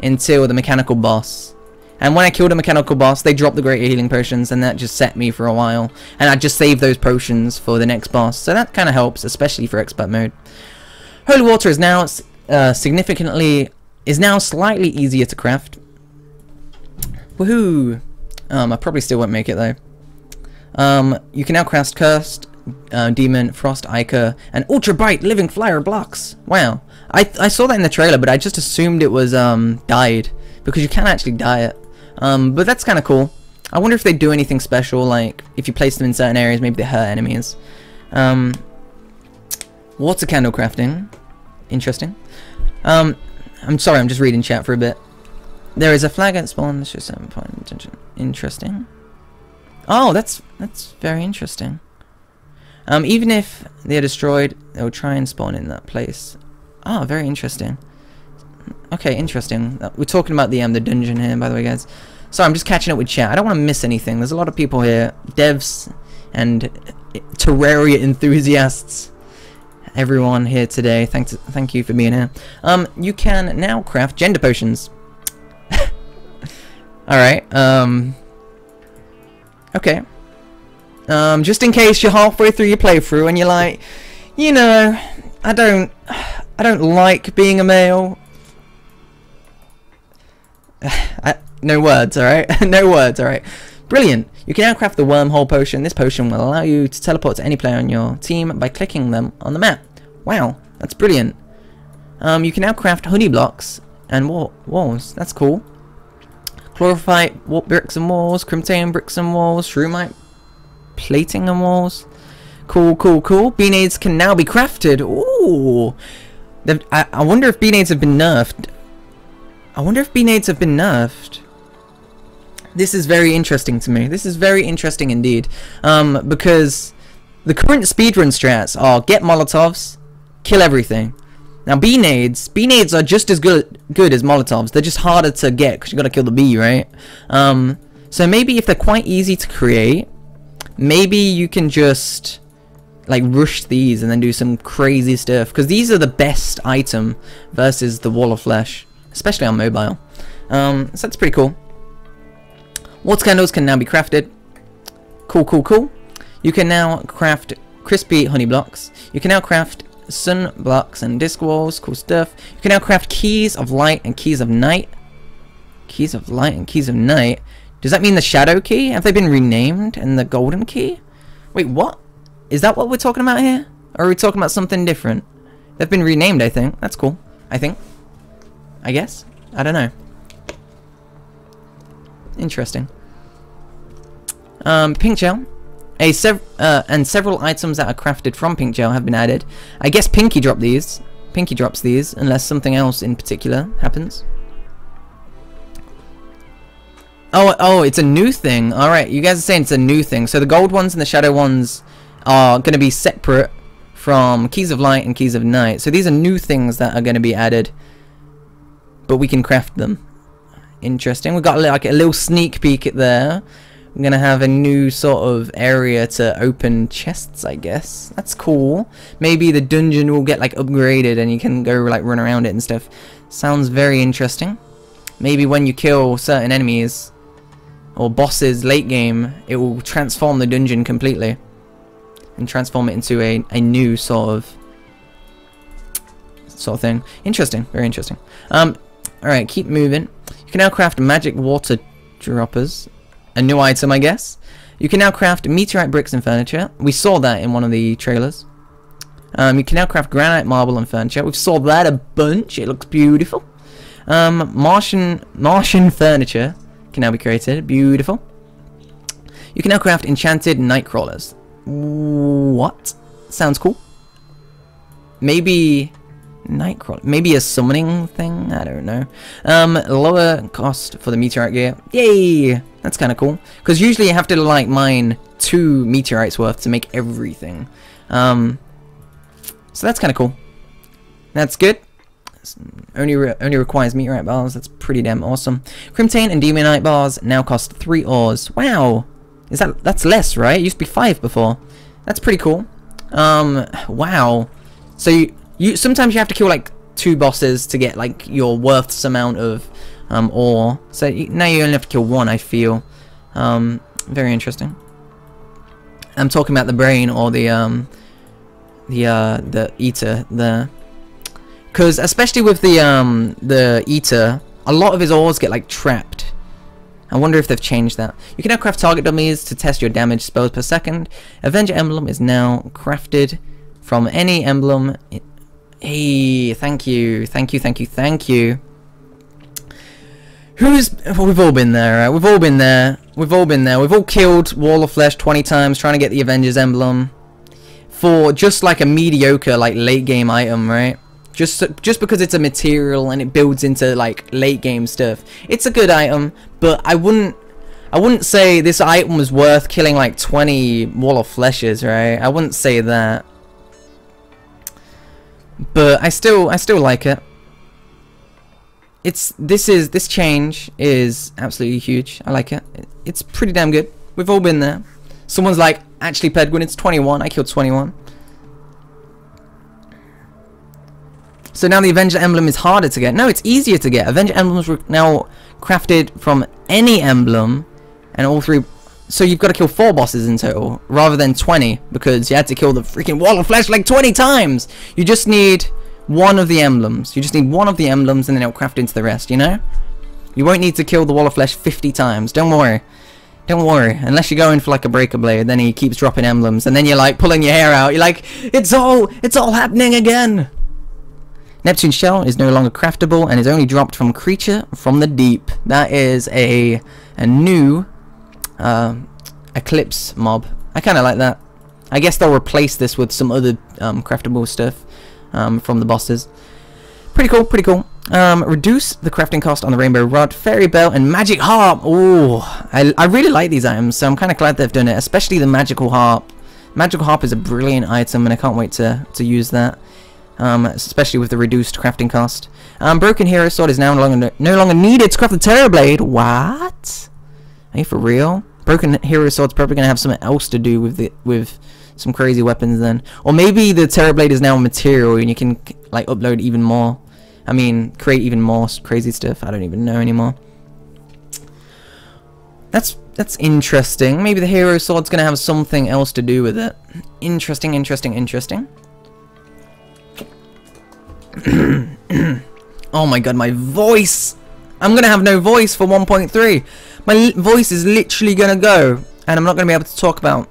until the mechanical boss. And when I killed a mechanical boss, they dropped the greater healing potions, and that just set me for a while. And I just saved those potions for the next boss, so that kind of helps, especially for expert mode. Holy water is now slightly easier to craft. Woohoo! I probably still won't make it though. You can now craft cursed, demon, frost, ichor, and ultra bright living flyer blocks. Wow, I saw that in the trailer, but I just assumed it was dyed, because you can actually dye it. But that's kind of cool. I wonder if they do anything special, like if you place them in certain areas, maybe they hurt enemies. Water candle crafting, interesting. I'm sorry, I'm just reading chat for a bit. There is a flag at spawn. That's just 7 point attention. Interesting. Oh, that's very interesting. Even if they're destroyed, they'll try and spawn in that place. Oh, very interesting. Okay, interesting. We're talking about the dungeon here, by the way, guys. So I'm just catching up with chat. I don't want to miss anything. There's a lot of people here, devs and Terraria enthusiasts. Everyone here today. Thank you for being here. You can now craft gender potions. All right. Okay. Just in case you're halfway through your playthrough and you're like, you know, I don't like being a male. No words, alright? No words, alright. Brilliant. You can now craft the wormhole potion. This potion will allow you to teleport to any player on your team by clicking them on the map. Wow, that's brilliant. You can now craft honey blocks and walls. That's cool. Chlorophyte bricks and walls, crimtane bricks and walls, shroomite plating and walls. Cool, cool, cool. Beanades can now be crafted. Ooh. I wonder if beanades have been nerfed. This is very interesting to me. This is very interesting indeed. Because the current speedrun strats are get Molotovs, kill everything. Now beanades are just as good as Molotovs. They're just harder to get because you gotta kill the bee, right? So maybe if they're quite easy to create, maybe you can just like rush these and then do some crazy stuff, because these are the best item versus the wall of flesh, especially on mobile. So that's pretty cool. Water candles can now be crafted. Cool, cool, cool. You can now craft crispy honey blocks. You can now craft sun blocks and disc walls. Cool stuff. You can now craft keys of light and keys of night. Keys of light and keys of night. Does that mean the shadow key? Have they been renamed? And the golden key? Wait, what? Is that what we're talking about here? Or are we talking about something different? They've been renamed, I think. That's cool. I think. I guess. I don't know. Interesting. Pink gel. And several items that are crafted from pink gel have been added. I guess Pinky drops these, unless something else in particular happens. Oh, it's a new thing. Alright, you guys are saying it's a new thing. So the gold ones and the shadow ones are going to be separate from keys of light and keys of night. So these are new things that are going to be added, but we can craft them. Interesting. We've got like a little sneak peek at there. We're going to have a new sort of area to open chests, I guess. That's cool. Maybe the dungeon will get like upgraded and you can go like run around it and stuff. Sounds very interesting. Maybe when you kill certain enemies or bosses late game, it will transform the dungeon completely and transform it into a new sort of thing. Interesting. Very interesting. Alright, keep moving. You can now craft magic water droppers. A new item, I guess. You can now craft meteorite bricks and furniture. We saw that in one of the trailers. You can now craft granite, marble, and furniture. We saw that a bunch. It looks beautiful. Martian furniture can now be created. Beautiful. You can now craft enchanted night crawlers. What? Sounds cool. Maybe nightcrawler. Maybe a summoning thing? I don't know. Lower cost for the meteorite gear. Yay! That's kind of cool. Because usually you have to like mine 2 meteorites worth to make everything. So that's kind of cool. That's good. Only requires meteorite bars. That's pretty damn awesome. Crimtane and demonite bars now cost 3 ores. Wow. That's less, right? It used to be 5 before. That's pretty cool. Wow. So you sometimes you have to kill like 2 bosses to get like your worth amount of ore. So now you only have to kill 1, I feel. Very interesting. I'm talking about the brain or the eater there. Because especially with the eater, a lot of his ores get like trapped. I wonder if they've changed that. You can now craft target dummies to test your damage spells per second. Avenger emblem is now crafted from any emblem. Hey, thank you. We've all been there, right? We've all been there. We've all killed Wall of Flesh 20 times trying to get the Avengers emblem for just like a mediocre like late game item, right? Just because it's a material and it builds into like late game stuff, it's a good item. But I wouldn't say this item was worth killing like 20 wall of fleshes, right? I wouldn't say that. But I still like it. This change is absolutely huge. I like it. It's pretty damn good. We've all been there. Someone's like, actually, Pedguin, it's 21. I killed 21. So now the Avenger emblem is harder to get. No, it's easier to get. Avenger emblems were now crafted from any emblem, and all 3. So you've got to kill 4 bosses in total, rather than 20, because you had to kill the freaking wall of flesh like 20 times. You just need one of the emblems. You just need one of the emblems, and then it'll craft into the rest. You know, you won't need to kill the wall of flesh 50 times. Don't worry. Don't worry, unless you're going for like a breaker blade, then he keeps dropping emblems, and then you're like pulling your hair out. You're like, it's all happening again. Neptune's shell is no longer craftable and is only dropped from creature from the deep. That is a new Eclipse mob. I kind of like that. I guess they'll replace this with some other craftable stuff from the bosses. Pretty cool, pretty cool. Reduce the crafting cost on the Rainbow Rod, Fairy Belt, and Magic Harp. Oh, I really like these items, so I'm kind of glad they've done it, especially the Magical Harp. Magical Harp is a brilliant item, and I can't wait to use that. Especially with the reduced crafting cost. Broken Hero Sword is now no longer needed to craft the Terror Blade. What? Are you for real? Broken Hero Sword's probably gonna have something else to do with some crazy weapons then, or maybe the Terror Blade is now a material and you can like upload even more. I mean, create even more crazy stuff. I don't even know anymore. That's interesting. Maybe the Hero Sword's gonna have something else to do with it. Interesting, interesting, interesting. Oh my god, my voice! I'm gonna have no voice for 1.3. My voice is literally gonna go, and I'm not gonna be able to talk about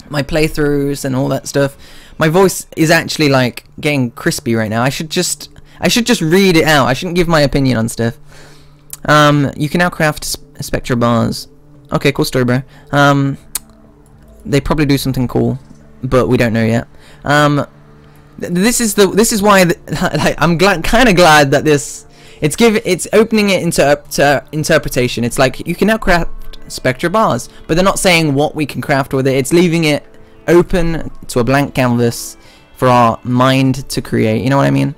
my playthroughs and all that stuff. My voice is actually like getting crispy right now. I should just read it out. I shouldn't give my opinion on stuff. You can now craft Spectra bars. Okay, cool story, bro. They probably do something cool, but we don't know yet. This is why like, I'm kind of glad that it's opening it into interpretation. It's like you can now craft Spectra bars, but they're not saying what we can craft with it. It's leaving it open to a blank canvas for our mind to create. You know what I mean?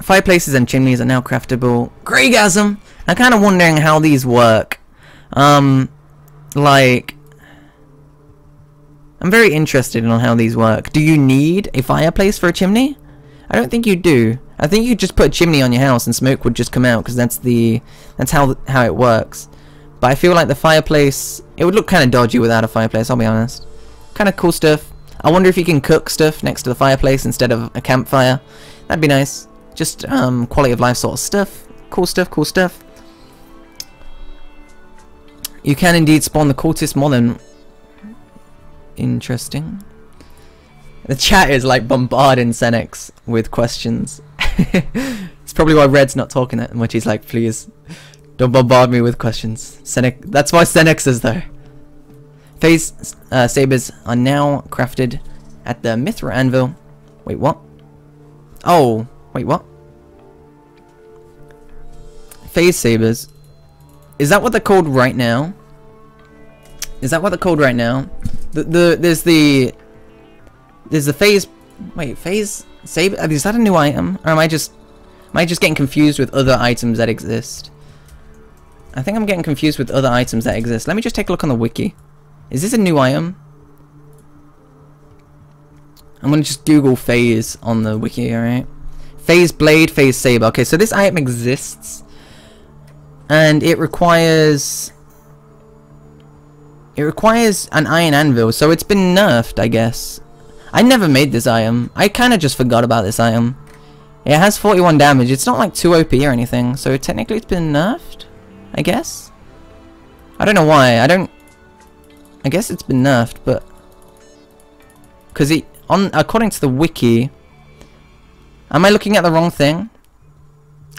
Fireplaces and chimneys are now craftable. Greygasm! I'm kind of wondering how these work. Like, I'm very interested in how these work. Do you need a fireplace for a chimney? I don't think you do. I think you just put a chimney on your house and smoke would just come out, because that's how it works. But I feel like the fireplace, it would look kind of dodgy without a fireplace, I'll be honest. Kind of cool stuff. I wonder if you can cook stuff next to the fireplace instead of a campfire. That'd be nice. Just quality of life sort of stuff. Cool stuff, cool stuff. You can indeed spawn the cultists more than... Interesting. The chat is like bombarding Senex with questions. It's probably why Red's not talking that much. He's like, please, don't bombard me with questions. That's why Senex is there. Phase sabers are now crafted at the Mithra Anvil. Wait, what? Oh, wait, what? Phase sabers. Is that what they're called right now? Is that what they're called right now? There's the phase. Wait, phase saber. Is that a new item, or am I just getting confused with other items that exist? I think I'm getting confused with other items that exist. Let me just take a look on the wiki. Is this a new item? I'm gonna just Google phase on the wiki. All right. Phase blade, phase saber. Okay, so this item exists, and it requires an iron anvil, so it's been nerfed, I guess. I never made this item. I kind of just forgot about this item. It has 41 damage. It's not like too OP or anything, so technically it's been nerfed, I guess. I don't know why. I guess it's been nerfed, but because according to the wiki, am I looking at the wrong thing?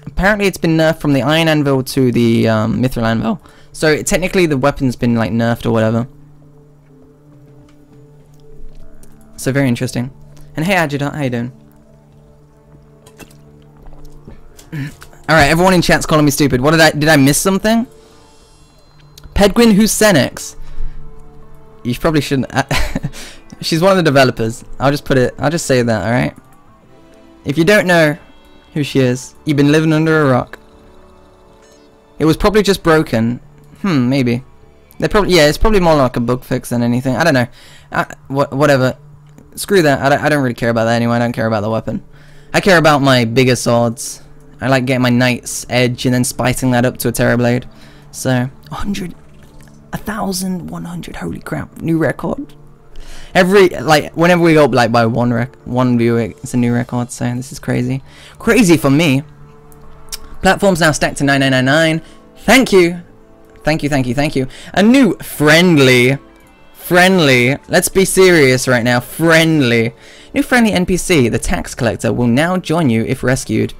Apparently it's been nerfed from the iron anvil to the mithril anvil. So technically the weapon's been like nerfed or whatever. So very interesting. And hey Adjutant, how you doing? Alright, everyone in chat's calling me stupid. What did I miss something? Pedguin who's Senex? You probably shouldn't. She's one of the developers. I'll just say that, alright? If you don't know who she is, you've been living under a rock. It was probably just broken. Maybe. Yeah, it's probably more like a bug fix than anything. I don't know. Whatever. Screw that. I don't really care about that anyway. I don't care about the weapon. I care about my bigger swords. I like getting my knight's edge and then spicing that up to a Terrorblade. So, 1,100. Holy crap. New record. Whenever we go up by one view, it's a new record. So, this is crazy. Crazy for me. Platform's now stacked to 9999. Thank you. Thank you. A new friendly, let's be serious right now, new friendly NPC, the tax collector, will now join you if rescued.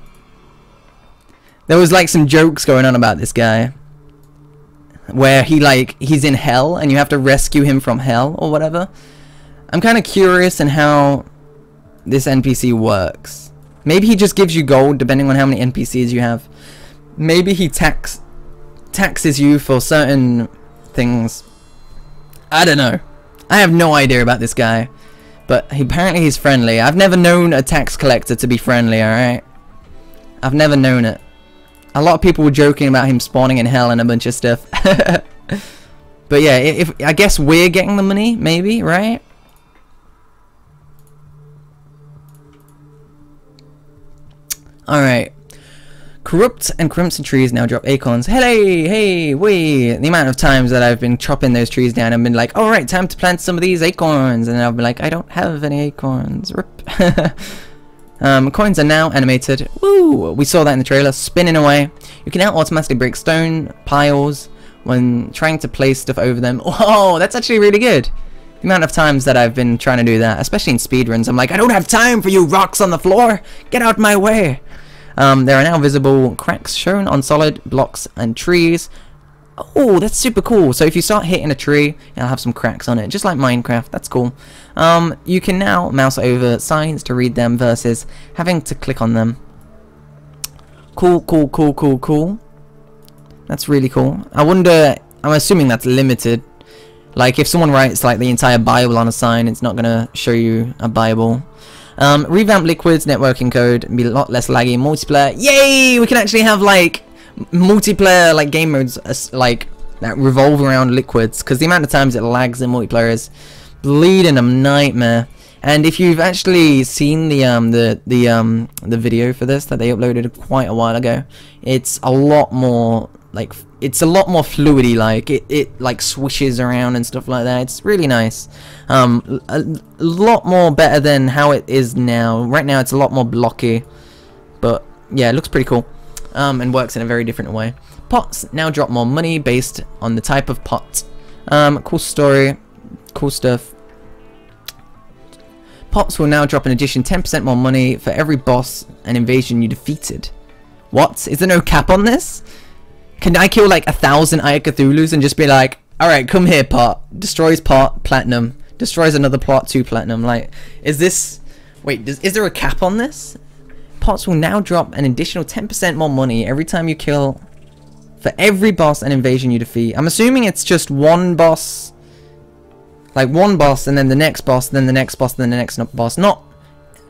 There was like some jokes going on about this guy, where he's in hell and you have to rescue him from hell or whatever. I'm kind of curious in how this NPC works. Maybe he just gives you gold depending on how many NPCs you have. Maybe he taxes you for certain things. I don't know. I have no idea about this guy, but apparently he's friendly. I've never known a tax collector to be friendly, alright? I've never known it. A lot of people were joking about him spawning in hell and a bunch of stuff. But yeah, I guess we're getting the money, maybe, right? Alright. Corrupt and crimson trees now drop acorns. Hey, wait. The amount of times that I've been chopping those trees down and been like, alright, time to plant some of these acorns. And I'll be like, I don't have any acorns. Rip. Coins are now animated. Woo! We saw that in the trailer. Spinning away. You can now automatically break stone piles when trying to place stuff over them. Oh, that's actually really good. The amount of times that I've been trying to do that, especially in speedruns, I'm like, I don't have time for you rocks on the floor. Get out my way. There are now visible cracks shown on solid blocks and trees. Oh, that's super cool. So if you start hitting a tree, it'll have some cracks on it, just like Minecraft. That's cool. You can now mouse over signs to read them versus having to click on them. Cool. That's really cool. I'm assuming that's limited. Like if someone writes like the entire Bible on a sign, it's not gonna show you a Bible. Revamp Liquid's networking code and be a lot less laggy in multiplayer. Yay! We can actually have like multiplayer like game modes like that revolve around Liquids, because the amount of times it lags in multiplayer is bleeding a nightmare. And if you've actually seen the video for this that they uploaded quite a while ago, it's a lot more like fluidy, like it like swishes around and stuff like that. It's really nice. A lot more better than how it is now. Right now it's a lot more blocky, but yeah, it looks pretty cool, and works in a very different way. Pots now drop more money based on the type of pot. Cool story, cool stuff. Pots will now drop in addition 10% more money for every boss and invasion you defeated. What? Is there no cap on this? Can I kill like 1,000 Aya Cthulhus and just be like, alright, come here, pot. Destroys pot, platinum. Destroys another plot, 2 platinum. Like, is this... Wait, is there a cap on this? Pots will now drop an additional 10% more money every time you kill... For every boss and invasion you defeat. I'm assuming it's just one boss... Like one boss and then the next boss, then the next boss, then the next boss. Not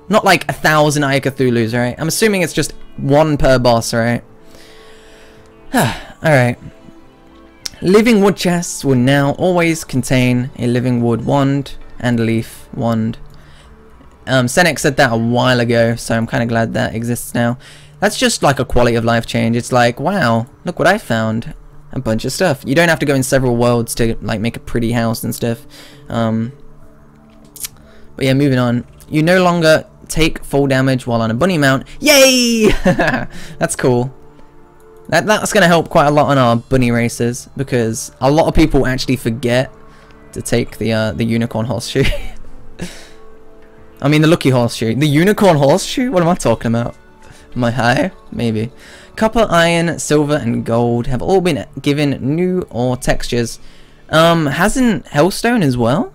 like 1,000 Aya Cthulhus, right? I'm assuming it's just one per boss, right? Alright. Living wood chests will now always contain a living wood wand and leaf wand. Senex said that a while ago, so I'm kind of glad that exists now. That's just like a quality of life change. It's like, wow, look what I found. A bunch of stuff. You don't have to go in several worlds to like make a pretty house and stuff. But yeah, moving on. You no longer take full damage while on a bunny mount. Yay! That's cool. That's gonna help quite a lot on our bunny races, because a lot of people actually forget to take the unicorn horseshoe. I mean the lucky horseshoe. The unicorn horseshoe? What am I talking about? Am I high? Maybe. Copper, iron, silver, and gold have all been given new ore textures. Hasn't Hellstone as well?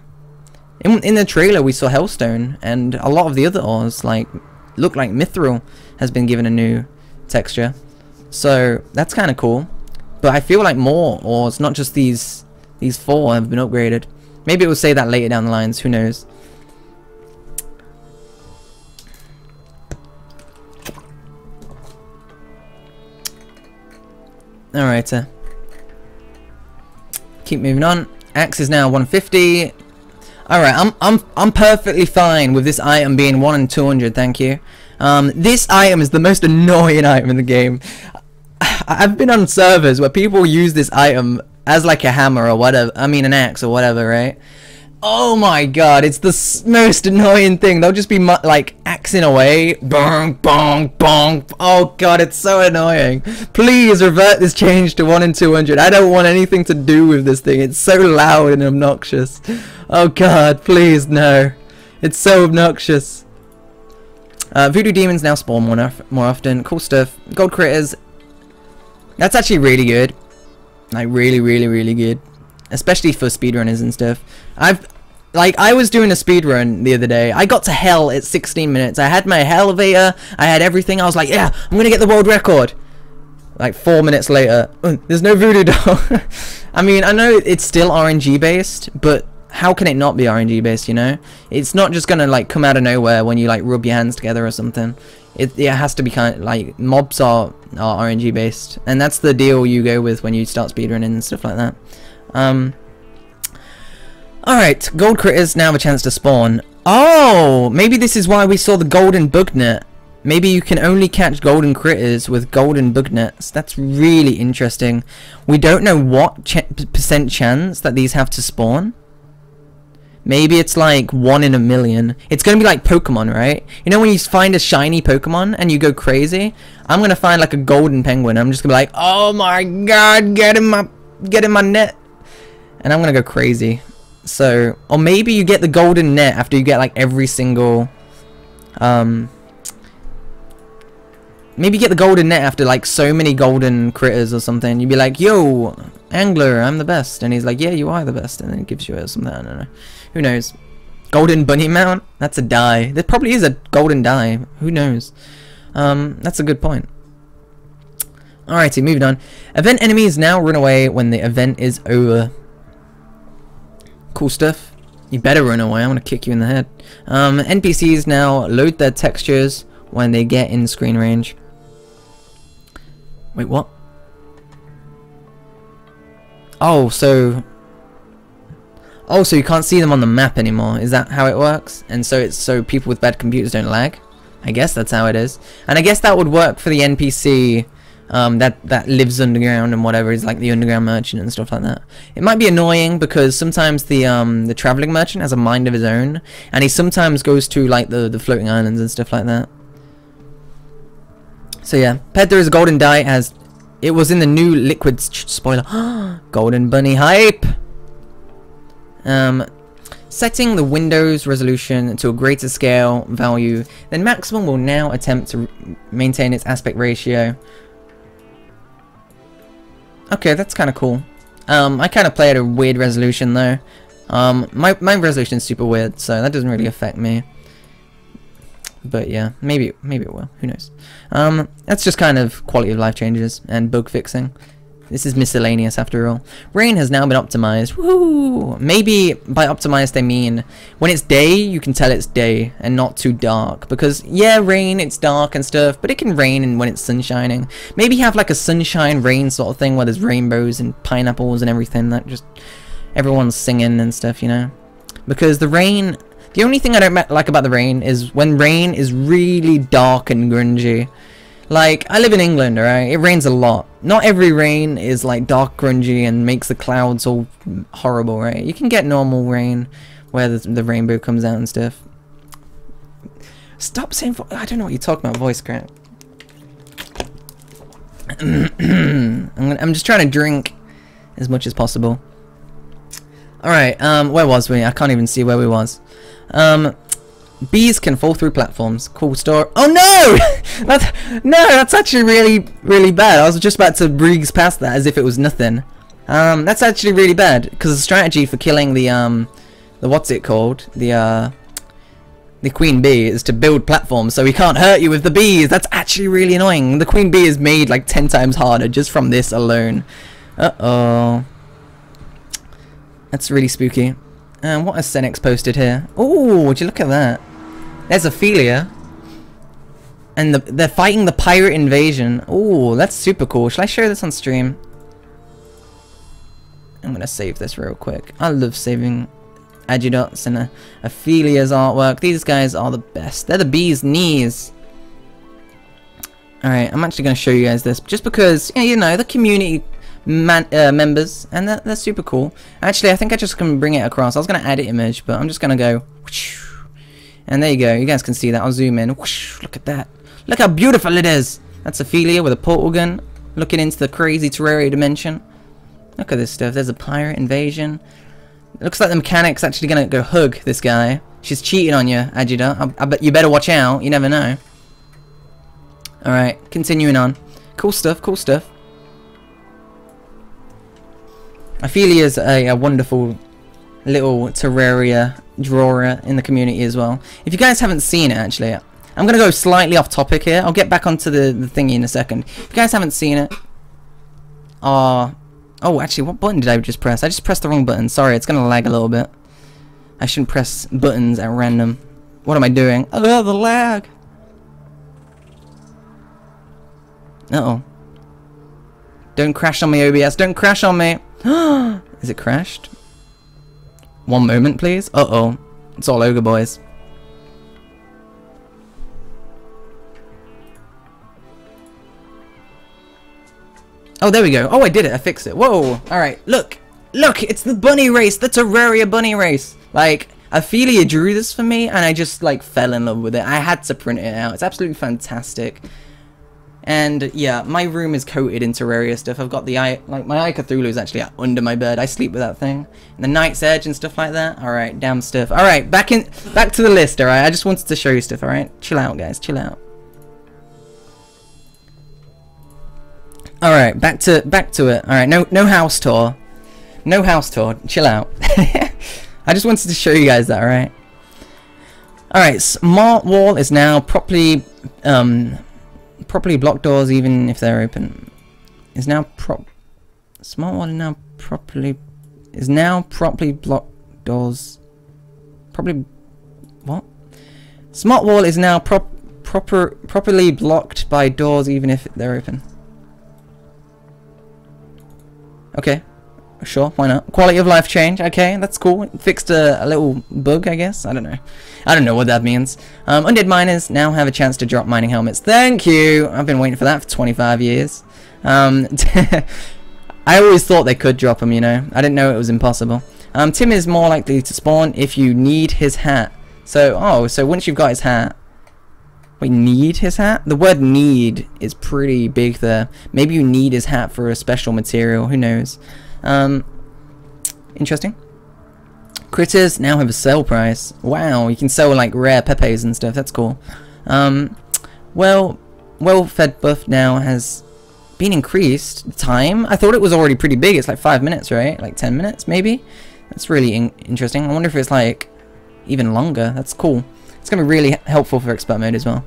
In the trailer we saw Hellstone, and a lot of the other ores like look like Mithril has been given a new texture. So that's kind of cool. But I feel like more, or it's not just these 4 have been upgraded. Maybe it will say that later down the lines, who knows. Alright, keep moving on. Axe is now 150. Alright, I'm perfectly fine with this item being 1 in 200, thank you. This item is the most annoying item in the game. I've been on servers where people use this item as like a hammer or whatever. I mean an axe or whatever, right? Oh my god, it's the most annoying thing. They'll just be like axing away. Bong, bong, bong. Oh god, it's so annoying. Please revert this change to 1 in 200. I don't want anything to do with this thing. It's so loud and obnoxious. Oh god, please no. It's so obnoxious. Voodoo demons now spawn more often. Cool stuff. Gold critters. That's actually really good. Like really good. Especially for speedrunners and stuff. I was doing a speedrun the other day. I got to hell at 16 minutes. I had my elevator. I had everything. I was like, yeah, I'm gonna get the world record. Like 4 minutes later, there's no voodoo doll. I mean, I know it's still RNG based, but how can it not be RNG based, you know? It's not just gonna like come out of nowhere when you like rub your hands together or something. It has to be kind of like mobs are RNG based, and that's the deal you go with when you start speedrunning and stuff like that. Alright, gold critters now have a chance to spawn. Oh, maybe this is why we saw the golden bug net. Maybe you can only catch golden critters with golden bug nets. That's really interesting. We don't know what percent chance that these have to spawn. Maybe it's like 1 in a million. It's gonna be like Pokemon, right? You know when you find a shiny Pokemon and you go crazy? I'm gonna find like a golden penguin. I'm just gonna be like, oh my god, get in my net. And I'm gonna go crazy. So, or maybe you get the golden net after you get like every single maybe you get the golden net after like so many golden critters or something. You'd be like, yo, angler, I'm the best. And he's like, yeah, you are the best. And then it gives you something, I don't know. Who knows? Golden bunny mount? That's a die. There probably is a golden die. Who knows? That's a good point. Alrighty, moving on. Event enemies now run away when the event is over. Cool stuff. You better run away. I'm gonna kick you in the head. NPCs now load their textures when they get in screen range. Wait, what? Oh, so you can't see them on the map anymore. Is that how it works? And so it's so people with bad computers don't lag? I guess that's how it is. And I guess that would work for the NPC that lives underground and whatever, is like the underground merchant and stuff like that. It might be annoying because sometimes the traveling merchant has a mind of his own, and he sometimes goes to like the floating islands and stuff like that. So yeah, Pet, there is a golden die. It was in the new liquid spoiler. Golden bunny hype. Setting the Windows resolution to a greater scale value than maximum will now attempt to maintain its aspect ratio. Okay, that's kind of cool. I kind of play at a weird resolution though. My resolution is super weird, so that doesn't really affect me. But yeah, maybe it will. Who knows? That's just kind of quality of life changes and bug fixing. This is miscellaneous after all. Rain has now been optimized. Woo! Maybe by optimized they mean when it's day, you can tell it's day and not too dark. Because yeah, rain, it's dark and stuff, but it can rain when it's sun shining. Maybe have like a sunshine rain sort of thing where there's rainbows and pineapples and everything that just everyone's singing and stuff, you know? Because the rain, the only thing I don't like about the rain is when rain is really dark and grungy. Like, I live in England, alright? It rains a lot. Not every rain is like dark, grungy, and makes the clouds all horrible, right? You can get normal rain where the rainbow comes out and stuff. Stop saying I don't know what you're talking about, voice crack. I'm just trying to drink as much as possible. Alright, where was we? I can't even see where we was. Bees can fall through platforms. Cool story. Oh no! That's actually really bad. I was just about to breeze past that as if it was nothing. That's actually really bad because the strategy for killing the what's it called? The the queen bee is to build platforms so he can't hurt you with the bees. That's actually really annoying. The queen bee is made like 10 times harder just from this alone. Uh-oh. That's really spooky. What has Senex posted here? Oh, would you look at that? There's Ophelia. And they're fighting the pirate invasion. Oh, that's super cool. Shall I show this on stream? I'm going to save this real quick. I love saving Agidots and Ophelia's artwork. These guys are the best. They're the bee's knees. Alright, I'm actually going to show you guys this. Just because, yeah, you know, the community members. And they're super cool. Actually, I think I just can bring it across. I was going to add an image, but I'm just going to go. And there you go. You guys can see that. I'll zoom in. Look at that. Look how beautiful it is. That's Ophelia with a portal gun. Looking into the crazy Terraria dimension. Look at this stuff. There's a pirate invasion. It looks like the mechanic's actually going to go hug this guy. She's cheating on you, Agita. I bet you better watch out. You never know. Alright, continuing on. Cool stuff, cool stuff. Ophelia's a wonderful little Terraria drawer in the community as well. If you guys haven't seen it, actually, I'm going to go slightly off topic here. I'll get back onto the thingy in a second. If you guys haven't seen it... Oh, actually, what button did I just press? I just pressed the wrong button. Sorry, it's going to lag a little bit. I shouldn't press buttons at random. What am I doing? Oh, the lag! Uh-oh. Don't crash on me, OBS. Don't crash on me! Is it crashed? One moment, please. Uh-oh. It's all over, boys. Oh, there we go. Oh, I did it. I fixed it. Whoa. Alright, look. Look, it's the bunny race. The Terraria bunny race. Like, Ophelia drew this for me, and I just, like, fell in love with it. I had to print it out. It's absolutely fantastic. And, yeah, my room is coated in Terraria stuff. I've got the eye... Like, my Eye Cthulhu is actually under my bed. I sleep with that thing. And the Night's Edge and stuff like that. Alright, damn stuff. Alright, back to the list, alright? I just wanted to show you stuff, alright? Chill out, guys. Chill out. Alright, back to it. Alright, no house tour. No house tour. Chill out. I just wanted to show you guys that, alright? Alright, smart wall is now properly blocked doors even if they're open. Smart wall is now properly blocked doors. What? Smart wall is now properly blocked by doors even if they're open. Okay, sure, why not? Quality of life change, okay, that's cool. It fixed a little bug, I guess. I don't know what that means. Undead miners now have a chance to drop mining helmets. Thank you! I've been waiting for that for 25 years. I always thought they could drop them, you know. I didn't know it was impossible. Tim is more likely to spawn if you need his hat. So once you've got his hat... Wait, need his hat? The word need is pretty big there. Maybe you need his hat for a special material. Who knows? Interesting. Critters now have a sell price. Wow, you can sell like rare Pepes and stuff. That's cool. Well-fed buff now has been increased. Time? I thought it was already pretty big. It's like 5 minutes, right? Like 10 minutes, maybe? That's really interesting. I wonder if it's like even longer. That's cool. It's going to be really helpful for expert mode as well.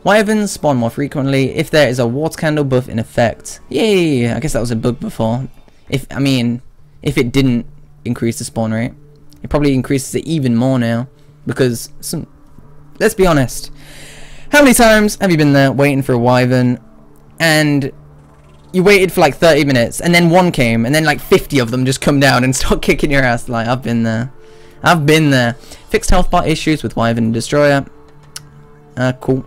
Wyverns spawn more frequently if there is a water candle buff in effect. Yay! I guess that was a bug before. If it didn't increase the spawn rate, it probably increases it even more now. Because, let's be honest. How many times have you been there waiting for a wyvern and you waited for like 30 minutes and then one came and then like 50 of them just come down and start kicking your ass? Like, I've been there. I've been there. Fixed health bar issues with Wyvern and Destroyer. Cool.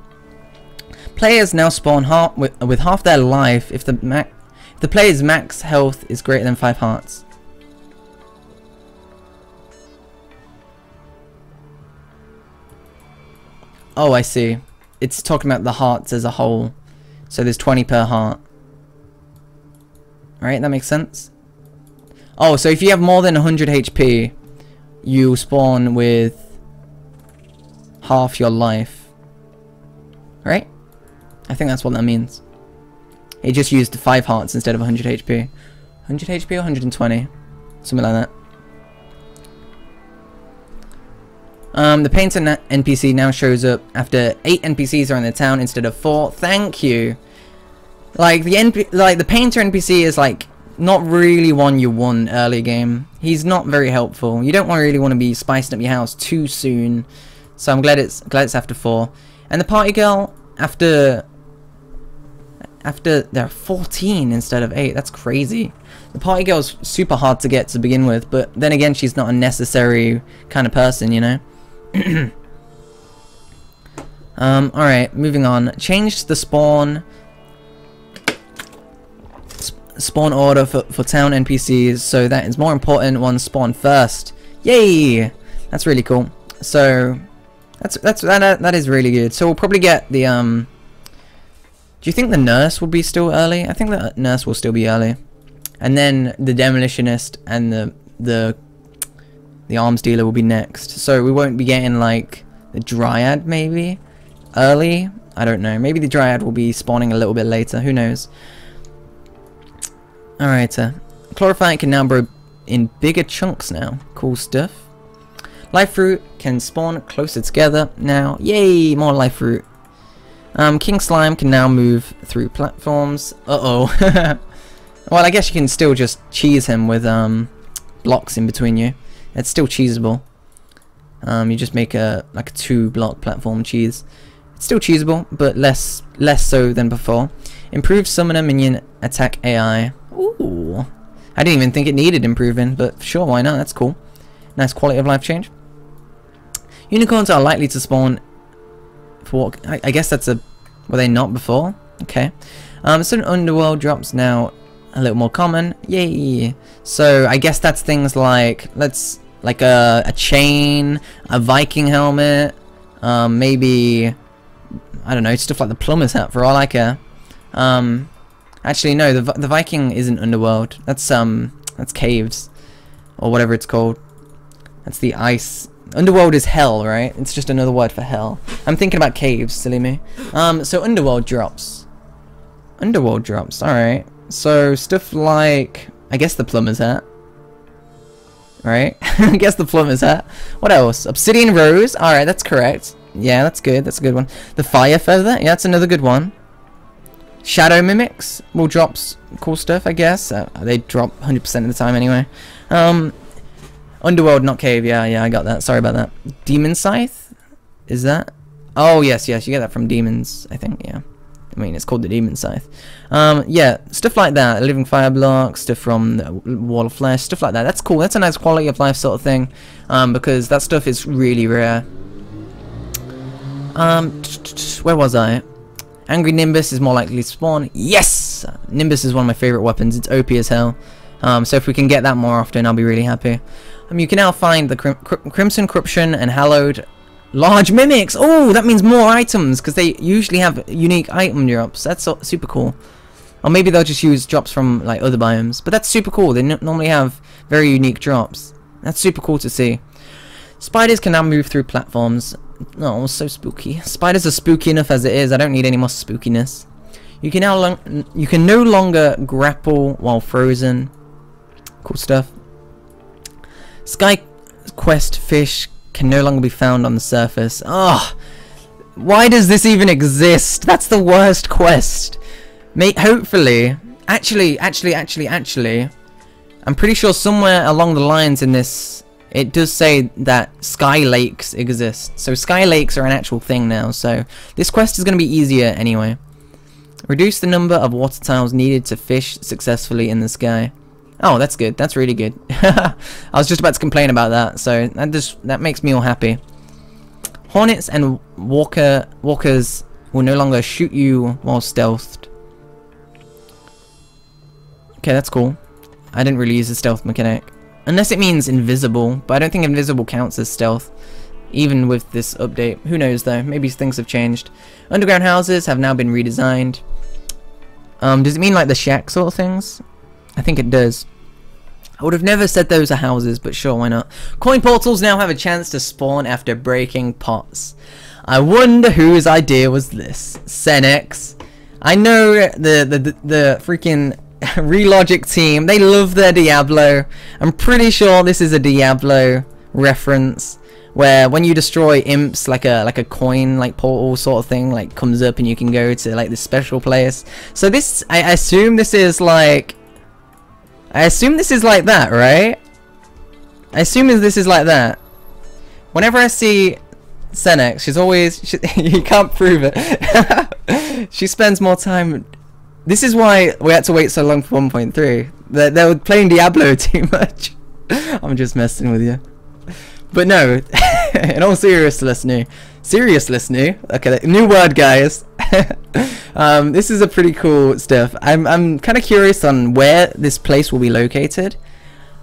Players now spawn with half their life if the player's max health is greater than 5 hearts. Oh, I see. It's talking about the hearts as a whole. So there's 20 per heart. Alright, that makes sense. Oh, so if you have more than 100 HP... you spawn with half your life, right? I think that's what that means. It just used 5 hearts instead of 100 HP. 100 HP or 120? Something like that. The painter NPC now shows up after 8 NPCs are in the town instead of 4. Thank you. Like the painter NPC is like not really one you want early game. He's not very helpful. You don't really want to be spicing up your house too soon. So I'm glad it's after 4. And the party girl after there are 14 instead of 8. That's crazy. The party girl's super hard to get to begin with, but then again she's not a necessary kind of person, you know. Alright, moving on. Change the spawn order for town NPCs so that it's more important ones spawn first. Yay! That's really cool. So that is really good. So we'll probably get the do you think the nurse will be still early? I think the nurse will still be early. And then the demolitionist and the arms dealer will be next. So we won't be getting like the dryad maybe early. I don't know. Maybe the dryad will be spawning a little bit later. Who knows? Alright, chlorophyte can now grow in bigger chunks now. Cool stuff. Life fruit can spawn closer together now. Yay, more life fruit. King slime can now move through platforms. Uh-oh. Well, I guess you can still just cheese him with blocks in between you. It's still cheesable. You just make a 2-block platform cheese. It's still cheesable, but less so than before. Improved summoner minion attack AI. Ooh. I didn't even think it needed improving, but sure, why not? That's cool. Nice quality of life change. Unicorns are likely to spawn for what? I guess that's a... Were they not before? Okay. Certain underworld drops now a little more common. Yay! So I guess that's things like like a chain, a Viking helmet, maybe I don't know, stuff like the plumber's hat for all I care. Actually no, the Viking isn't underworld. That's caves or whatever it's called. That's the ice. Underworld is hell, right? It's just another word for hell. I'm thinking about caves, silly me. So underworld drops. Underworld drops, alright. So stuff like, I guess the plumber's hat. Right? I guess the plumber's hat. What else? Obsidian rose. Alright, that's correct. Yeah, that's good. That's a good one. The fire feather. Yeah, that's another good one. Shadow mimics will drop cool stuff, I guess. They drop 100% of the time anyway. Underworld, not cave. Yeah, I got that. Sorry about that. Demon scythe? Is that? Oh, yes. You get that from demons, I think, yeah. I mean, it's called the demon scythe. Yeah, stuff like that. A living fire block, stuff from the wall of flesh, stuff like that. That's cool. That's a nice quality of life sort of thing. Because that stuff is really rare. Where was I? Angry Nimbus is more likely to spawn. Yes! Nimbus is one of my favorite weapons. It's OP as hell. So if we can get that more often, I'll be really happy. You can now find the Crimson Corruption and Hallowed Large Mimics. Oh, that means more items, because they usually have unique item drops. That's super cool. Or maybe they'll just use drops from like other biomes. But that's super cool. They normally have very unique drops. That's super cool to see. Spiders can now move through platforms. Oh, so spooky. Spiders are spooky enough as it is. I don't need any more spookiness. You can no longer grapple while frozen. Cool stuff. Sky Quest fish can no longer be found on the surface. Ah, why does this even exist? That's the worst quest. Mate, hopefully, actually, I'm pretty sure somewhere along the lines in this, it does say that sky lakes exist. So sky lakes are an actual thing now. So this quest is going to be easier anyway. Reduce the number of water tiles needed to fish successfully in the sky. Oh, that's good. That's really good. I was just about to complain about that, so that makes me all happy. Hornets and walkers will no longer shoot you while stealthed. Okay, that's cool. I didn't really use the stealth mechanic. Unless it means invisible, but I don't think invisible counts as stealth, even with this update. Who knows though, maybe things have changed. Underground houses have now been redesigned. Does it mean like the shack sort of things? I think it does. I would have never said those are houses, but sure, why not? Coin portals now have a chance to spawn after breaking pots. I wonder whose idea was this. Senex. I know the freaking Relogic team, they love their Diablo. I'm pretty sure this is a Diablo reference. where when you destroy imps, like a coin like portal sort of thing like comes up and you can go to like this special place. So this, I assume this is like that, right? I assume this is like that. Whenever I see Senex, she's always you can't prove it. She spends more time. This is why we had to wait so long for 1.3. They were playing Diablo too much. I'm just messing with you. But no, in all seriousness, okay, new word, guys. This is a pretty cool stuff. I'm kind of curious on where this place will be located.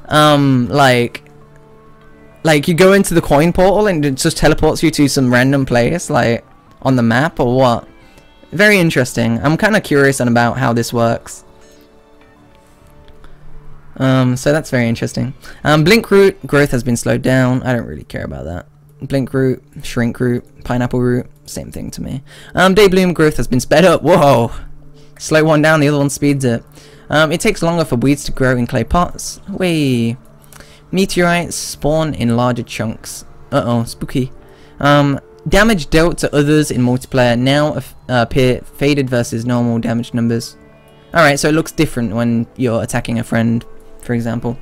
Like you go into the coin portal and it just teleports you to some random place, like on the map, or what? Very interesting. I'm kind of curious about how this works. So that's very interesting. Blink root growth has been slowed down. I don't really care about that. Blink root, shrink root, pineapple root, same thing to me. Day bloom growth has been sped up. Whoa! Slow one down, the other one speeds it. It takes longer for weeds to grow in clay pots. Whee! Meteorites spawn in larger chunks. Uh-oh, spooky. Damage dealt to others in multiplayer now appear faded versus normal damage numbers. Alright, so it looks different when you're attacking a friend, for example.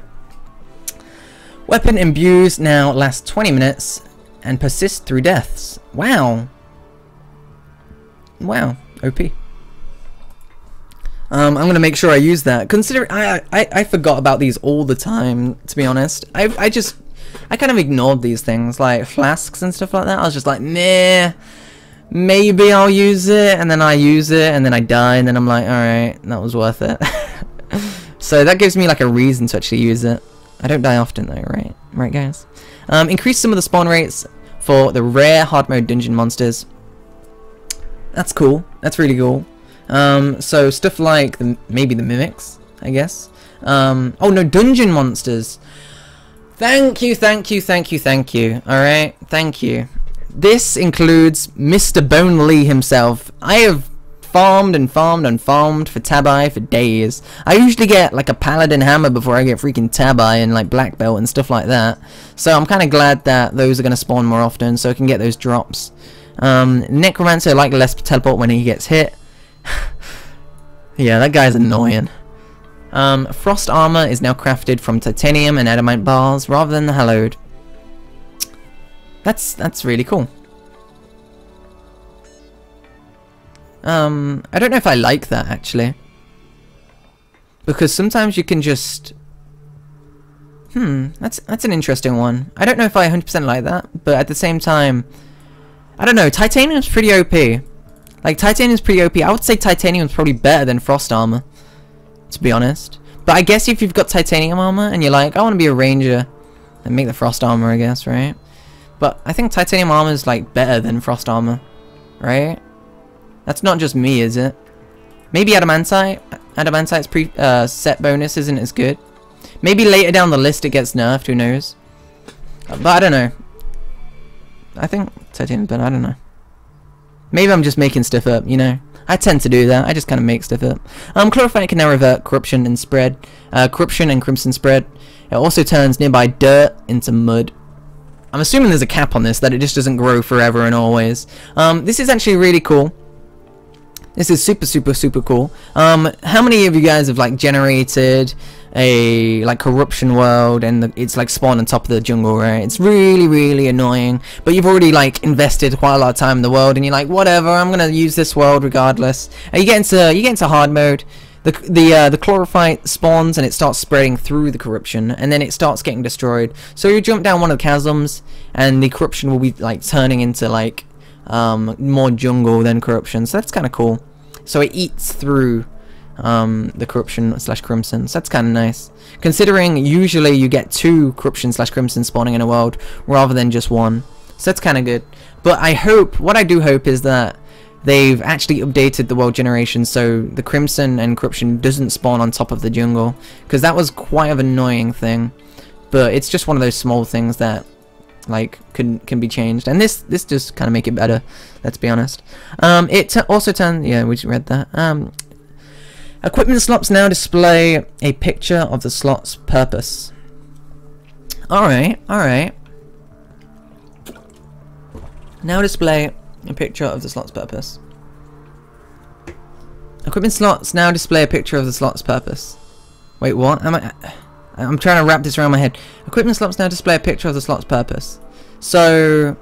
Weapon imbues now last 20 minutes and persist through deaths. Wow. Wow, OP. I'm gonna make sure I use that. Consider I forgot about these all the time, to be honest. I kind of ignored these things, like flasks and stuff like that. I was just like, nah, maybe I'll use it, and then I use it, and then I die, and then I'm like, alright, that was worth it. So that gives me like a reason to actually use it. I don't die often though, right? Right, guys? Increase some of the spawn rates for the rare hard mode dungeon monsters. That's cool. That's really cool. So stuff like maybe the mimics, I guess. Oh no, dungeon monsters. Thank you. Alright, thank you. This includes Mr. Bone Lee himself. I have farmed and farmed and farmed for Tabai for days. I usually get like a paladin hammer before I get freaking Tabai and like black belt and stuff like that. So I'm kind of glad that those are going to spawn more often so I can get those drops. Necromancer like less teleport when he gets hit. Yeah, that guy's annoying. Frost armor is now crafted from titanium and adamant bars rather than the hallowed. That's really cool. I don't know if I like that actually, because sometimes you can just that's an interesting one. I don't know if I 100% like that, but at the same time, I don't know, titanium's pretty OP. Like, titanium's pretty OP. I would say titanium's probably better than frost armor, to be honest. But I guess if you've got titanium armor and you're like, I want to be a ranger, then make the frost armor, I guess, right? But I think titanium armor is like better than frost armor, right? That's not just me, is it? Maybe adamantite. Adamantite's set bonus isn't as good. Maybe later down the list it gets nerfed, who knows? But I don't know. I think titanium, but I don't know. Maybe I'm just making stuff up, you know. I tend to do that. I just kind of make stuff up. Chlorophyte can now revert corruption and spread. Corruption and crimson spread. It also turns nearby dirt into mud. I'm assuming there's a cap on this, that it just doesn't grow forever and always. This is actually really cool. This is super cool. How many of you guys have like generated a like corruption world and it's like spawned on top of the jungle, right? It's really annoying, but you've already like invested quite a lot of time in the world and you're like, whatever, I'm gonna use this world regardless. And you get into hard mode. The chlorophyte spawns and it starts spreading through the corruption, and then it starts getting destroyed. So you jump down one of the chasms and the corruption will be like turning into like more jungle than corruption. So that's kind of cool. So it eats through the corruption / crimson. So that's kind of nice, considering usually you get 2 corruption / crimson spawning in a world rather than just 1. So that's kind of good. But what I do hope is that they've actually updated the world generation so the crimson and corruption doesn't spawn on top of the jungle, because that was quite an annoying thing. But it's just one of those small things that like can be changed, and this just kind of make it better, let's be honest. It also turns, yeah, we just read that. Equipment slots now display a picture of the slot's purpose. Alright. Now display a picture of the slot's purpose. Equipment slots now display a picture of the slot's purpose. Wait, what? I'm trying to wrap this around my head. Equipment slots now display a picture of the slot's purpose. So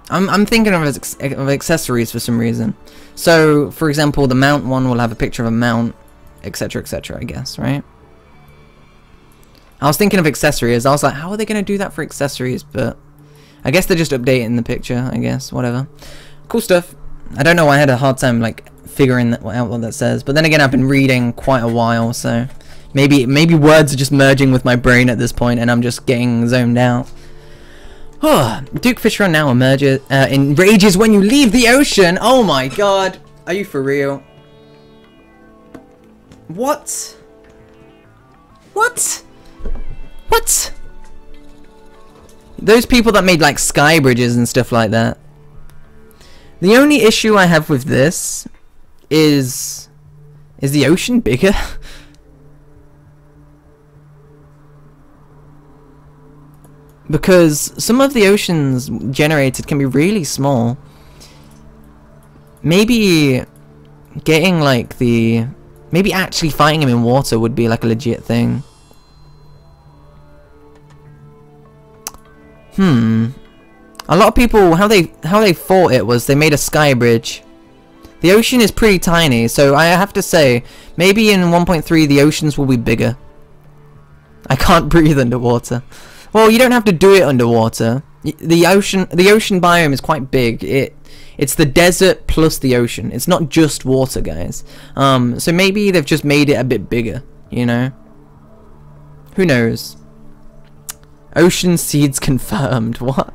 I'm thinking of accessories for some reason. So, for example, the mount one will have a picture of a mount, etc., etc., I guess, right? I was thinking of accessories. I was like, how are they going to do that for accessories? But I guess they're just updating the picture, I guess, whatever. Cool stuff. I don't know why I had a hard time, like, figuring out what that says. But then again, I've been reading quite a while, so maybe words are just merging with my brain at this point, and I'm just getting zoned out. Oh, Duke Fisheron now enrages when you leave the ocean. Oh my god. Are you for real? What? What? What? Those people that made like sky bridges and stuff like that. The only issue I have with this is the ocean bigger? Because some of the oceans generated can be really small. Maybe getting like maybe actually fighting him in water would be like a legit thing. A lot of people, how they fought it was they made a sky bridge. The ocean is pretty tiny, so I have to say, maybe in 1.3 the oceans will be bigger. I can't breathe underwater. Well, you don't have to do it underwater. The ocean biome is quite big. It's the desert plus the ocean. It's not just water, guys. So maybe they've just made it a bit bigger, you know? Who knows? Ocean seeds confirmed. What?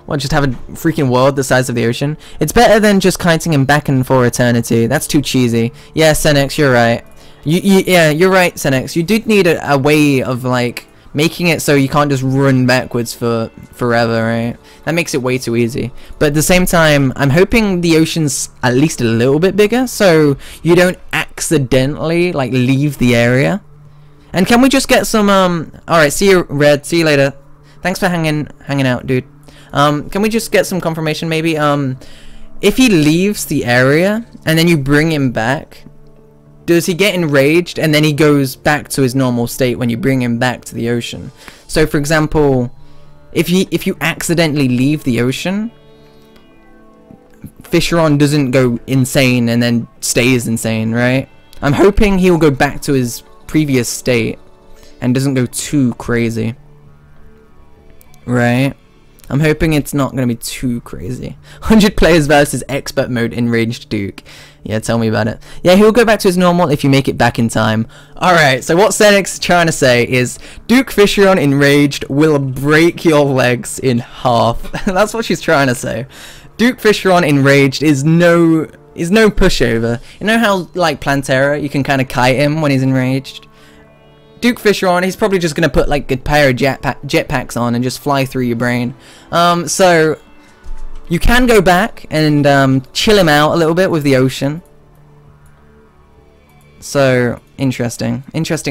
What, just have a freaking world the size of the ocean? It's better than just kiting him back and for eternity. That's too cheesy. Yeah, Senex, you're right. Yeah, you're right, Senex. You did need a way of, like, making it so you can't just run backwards for forever, right? That makes it way too easy. But at the same time, I'm hoping the ocean's at least a little bit bigger, so you don't accidentally, like, leave the area. And can we just get some, alright, see you, Red. See you later. Thanks for hanging out, dude. Can we just get some confirmation, maybe? If he leaves the area, and then you bring him back, does he get enraged, and then he goes back to his normal state when you bring him back to the ocean? So, for example, if you accidentally leave the ocean, Fisheron doesn't go insane and then stays insane, right? I'm hoping he'll go back to his previous state and doesn't go too crazy, right? I'm hoping it's not going to be too crazy. 100 players versus expert mode enraged Duke. Yeah, tell me about it. Yeah, he'll go back to his normal if you make it back in time. Alright, so what Senex is trying to say is Duke Fisheron enraged will break your legs in half. That's what she's trying to say. Duke Fisheron enraged is no pushover. You know how, like, Plantera, you can kind of kite him when he's enraged? Duke Fisheron, he's probably just going to put, like, a pair of jetpacks on and just fly through your brain. So you can go back and chill him out a little bit with the ocean. So, interesting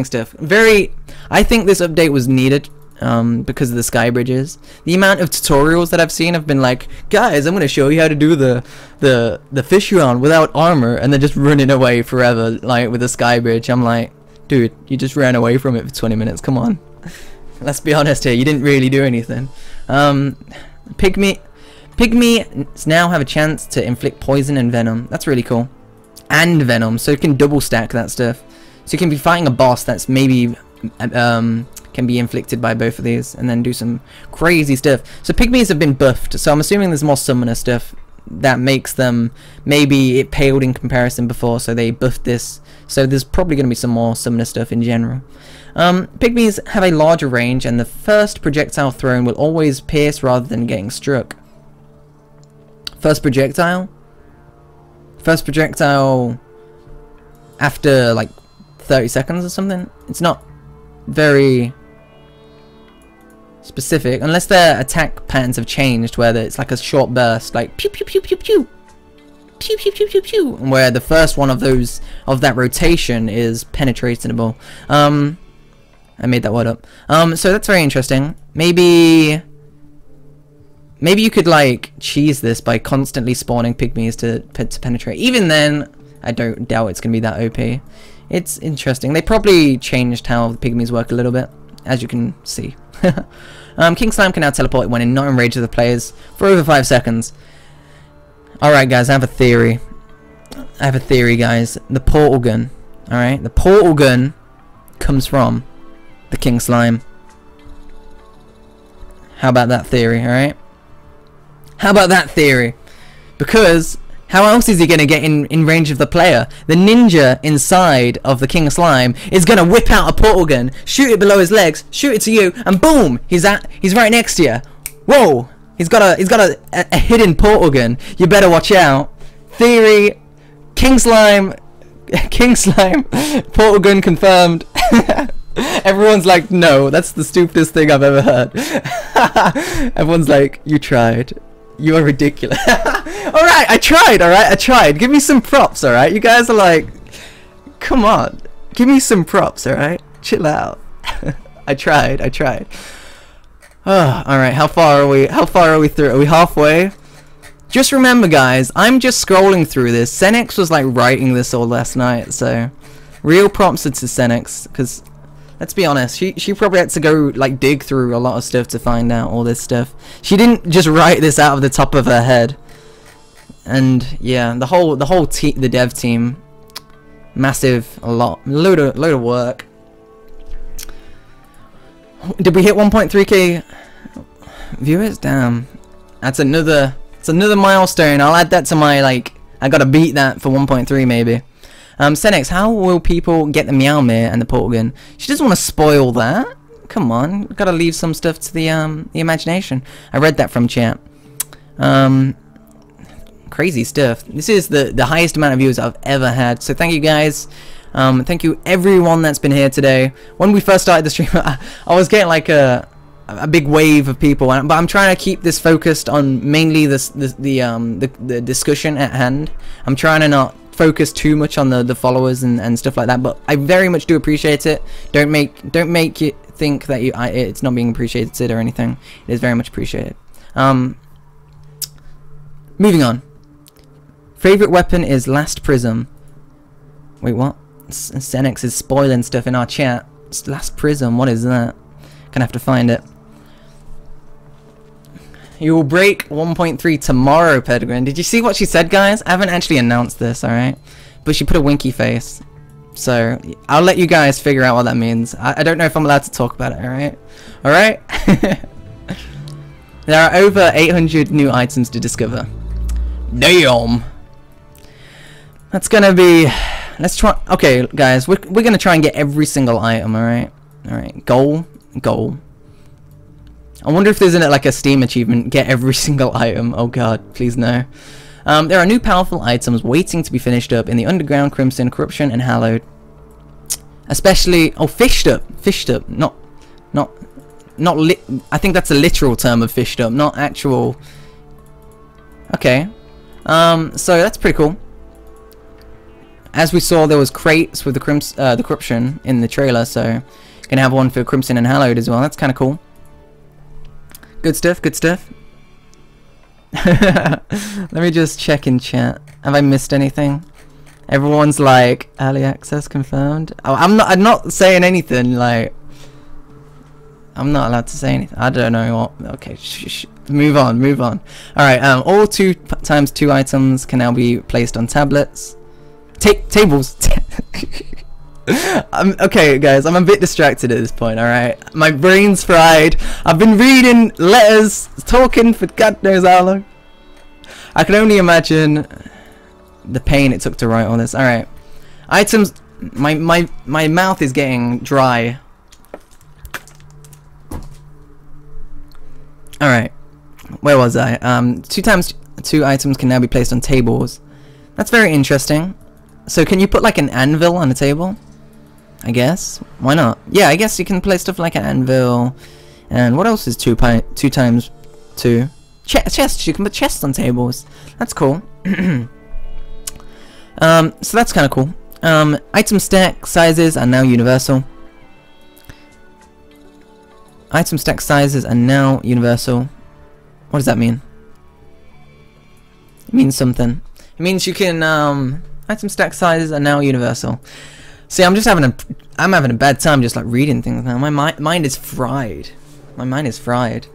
stuff. I think this update was needed because of the sky bridges. The amount of tutorials that I've seen have been like, guys, I'm going to show you how to do the Fisheron without armor, and then just running away forever, like, with a sky bridge. I'm like, dude, you just ran away from it for 20 minutes, come on. Let's be honest here, you didn't really do anything. Pygmies now have a chance to inflict poison and venom. That's really cool. And venom, so you can double stack that stuff. So you can be fighting a boss that's maybe can be inflicted by both of these, and then do some crazy stuff. So pygmies have been buffed, so I'm assuming there's more summoner stuff that makes them, maybe it paled in comparison before, so they buffed this. So there's probably going to be some more summoner stuff in general. Pygmies have a larger range, and the first projectile thrown will always pierce rather than getting struck. First projectile after like 30 seconds or something. It's not very specific, unless their attack patterns have changed, where it's like a short burst, like pew pew pew pew pew pew pew pew pew pew, where the first one of that rotation is penetratable. I made that word up. So that's very interesting. Maybe Maybe you could like cheese this by constantly spawning pygmies to penetrate. Even then, I don't doubt it's gonna be that OP. It's interesting. They probably changed how the pygmies work a little bit, as you can see. King Slime can now teleport when not in range of the players for over 5 seconds. Alright guys, I have a theory. Guys. The portal gun. Alright, the portal gun comes from the King Slime. How about that theory, alright? How about that theory? Because how else is he going to get in range of the player? The ninja inside of the King Slime is going to whip out a portal gun, shoot it below his legs, shoot it to you, and boom! He's right next to you. Whoa! He's got a hidden portal gun. You better watch out. Theory, King Slime, portal gun confirmed. Everyone's like, no, that's the stupidest thing I've ever heard. Everyone's like, you tried. You are ridiculous. Alright, I tried. Give me some props, alright? You guys are like, come on. Give me some props, alright? Chill out. I tried. Oh, alright, how far are we through? Are we halfway? Just remember, guys, I'm just scrolling through this. Senex was like writing this all last night, so real props to Senex, because let's be honest, she probably had to go like dig through a lot of stuff to find out all this stuff. She didn't just write this out of the top of her head. And yeah, the dev team, massive, load of work. Did we hit 1.3k viewers? Damn, that's another milestone. I'll add that to my like. I gotta beat that for 1.3 maybe. Senex, how will people get the Meowmere and the portal gun? She doesn't want to spoil that. Come on, gotta leave some stuff to the imagination. I read that from chat. Crazy stuff. This is the highest amount of views I've ever had. So thank you guys. Thank you everyone that's been here today. When we first started the stream, I was getting like a big wave of people, but I'm trying to keep this focused on mainly the discussion at hand. I'm trying to not focus too much on the followers and stuff like that, but I very much do appreciate it. Don't make you think that it's not being appreciated or anything. It is very much appreciated. Moving on. Favorite weapon is Last Prism. Wait, what? Senex is spoiling stuff in our chat. It's Last Prism, what is that? Gonna have to find it. You will break 1.3 tomorrow, Pedguin. Did you see what she said, guys? I haven't actually announced this, alright? But she put a winky face. So, I'll let you guys figure out what that means. I don't know if I'm allowed to talk about it, alright? Alright? There are over 800 new items to discover. Damn! That's gonna be... Let's try... Okay, guys, we're gonna try and get every single item, alright? Alright, goal. I wonder if there's like a Steam achievement, get every single item. Oh god, please no. There are new powerful items waiting to be finished up in the Underground, Crimson, Corruption, and Hallowed. Especially, oh, fished up, not I think that's a literal term of fished up, not actual. Okay, so that's pretty cool. As we saw, there was crates with the Corruption in the trailer, so gonna have one for Crimson and Hallowed as well. That's kind of cool. Good stuff. Let me just check in chat. Have I missed anything? Everyone's like, early access confirmed. Oh, I'm not saying anything. Like, I'm not allowed to say anything. I don't know what. Okay, move on. All right. All 2x2 items can now be placed on tablets. Tables. Okay, guys, I'm a bit distracted at this point, alright? My brain's fried. I've been reading letters, talking for God knows how long. I can only imagine the pain it took to write all this. Alright. Items... My mouth is getting dry. Alright. Where was I? 2x2 items can now be placed on tables. That's very interesting. So can you put like an anvil on a table? I guess. Why not? Yeah, I guess you can place stuff like an anvil. And what else is 2x2? Chests. You can put chests on tables. That's cool. So that's kind of cool. Item stack sizes are now universal. What does that mean? It means something. It means you can item stack sizes are now universal. See, I'm having a bad time just like reading things now. My mind is fried. My mind is fried.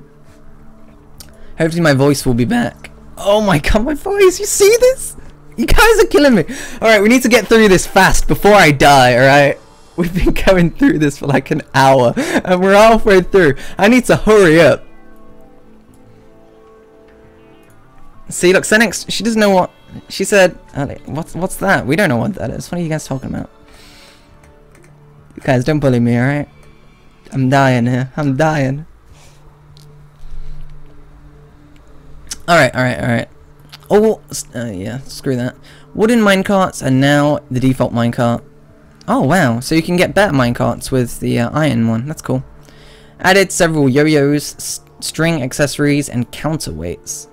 Hopefully my voice will be back. Oh my god, my voice! You see this? You guys are killing me. All right, we need to get through this fast before I die. All right. We've been going through this for like an hour, and we're halfway through. I need to hurry up. See, look, Senex, she doesn't know what... She said... What's that? We don't know what that is. What are you guys talking about? You guys, don't bully me, alright? I'm dying here. I'm dying. Alright. Oh, yeah, screw that. Wooden minecarts are now the default minecart. Oh, wow. So you can get better minecarts with the iron one. That's cool. Added several yo-yos, string accessories, and counterweights.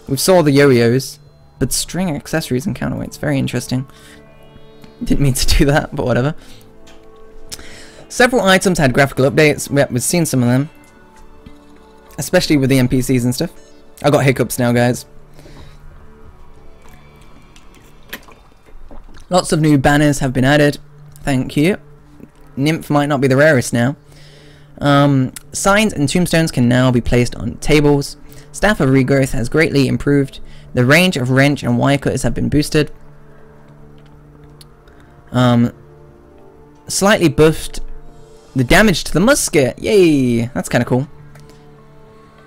We saw the yo-yos, but string accessories and counterweights. Very interesting. Didn't mean to do that, but whatever. Several items had graphical updates. We've seen some of them. Especially with the NPCs and stuff. I got hiccups now, guys. Lots of new banners have been added. Thank you. Nymph might not be the rarest now. Signs and tombstones can now be placed on tables. Staff of Regrowth has greatly improved. The range of wrench and wire cutters have been boosted. Slightly buffed the damage to the musket. Yay! That's kind of cool.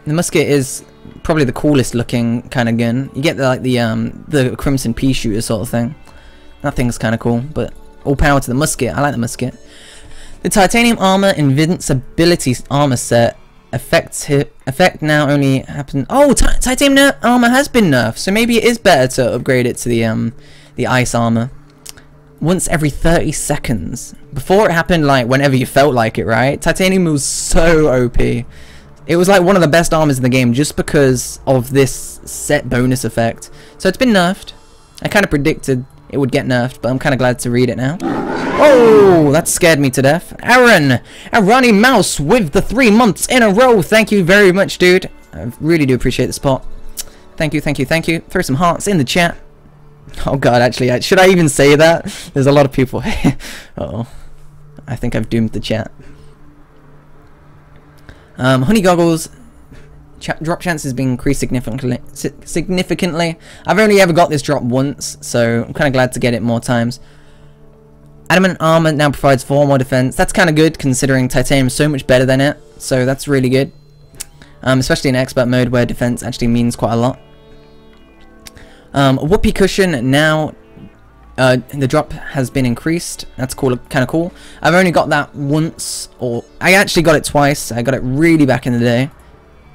The musket is probably the coolest looking kind of gun. You get the Crimson Pea Shooter sort of thing. That thing's kind of cool, but all power to the musket. I like the musket. The titanium armor invincibility armor set effect now only happen. Oh, titanium armor has been nerfed, so maybe it is better to upgrade it to the ice armor. Once every 30 seconds. Before it happened like whenever you felt like it, right? Titanium was so OP. It was like one of the best armors in the game just because of this set bonus effect. So it's been nerfed. I kind of predicted it would get nerfed, but I'm kind of glad to read it now. Oh, that scared me to death. Aaron, Ronnie Mouse with the 3 months in a row. Thank you very much, dude. I really do appreciate the support. Thank you. Throw some hearts in the chat. Oh god, actually, should I even say that? There's a lot of people. Uh-oh. I think I've doomed the chat. Honey goggles. Drop chances being increased significantly. I've only ever got this drop once, so I'm kind of glad to get it more times. Adamant armor now provides 4 more defense. That's kind of good considering titanium is so much better than it, so that's really good. Especially in expert mode where defense actually means quite a lot. Whoopee cushion now. The drop has been increased. That's cool, kind of cool. I've only got that once, or I actually got it twice. I got it really back in the day.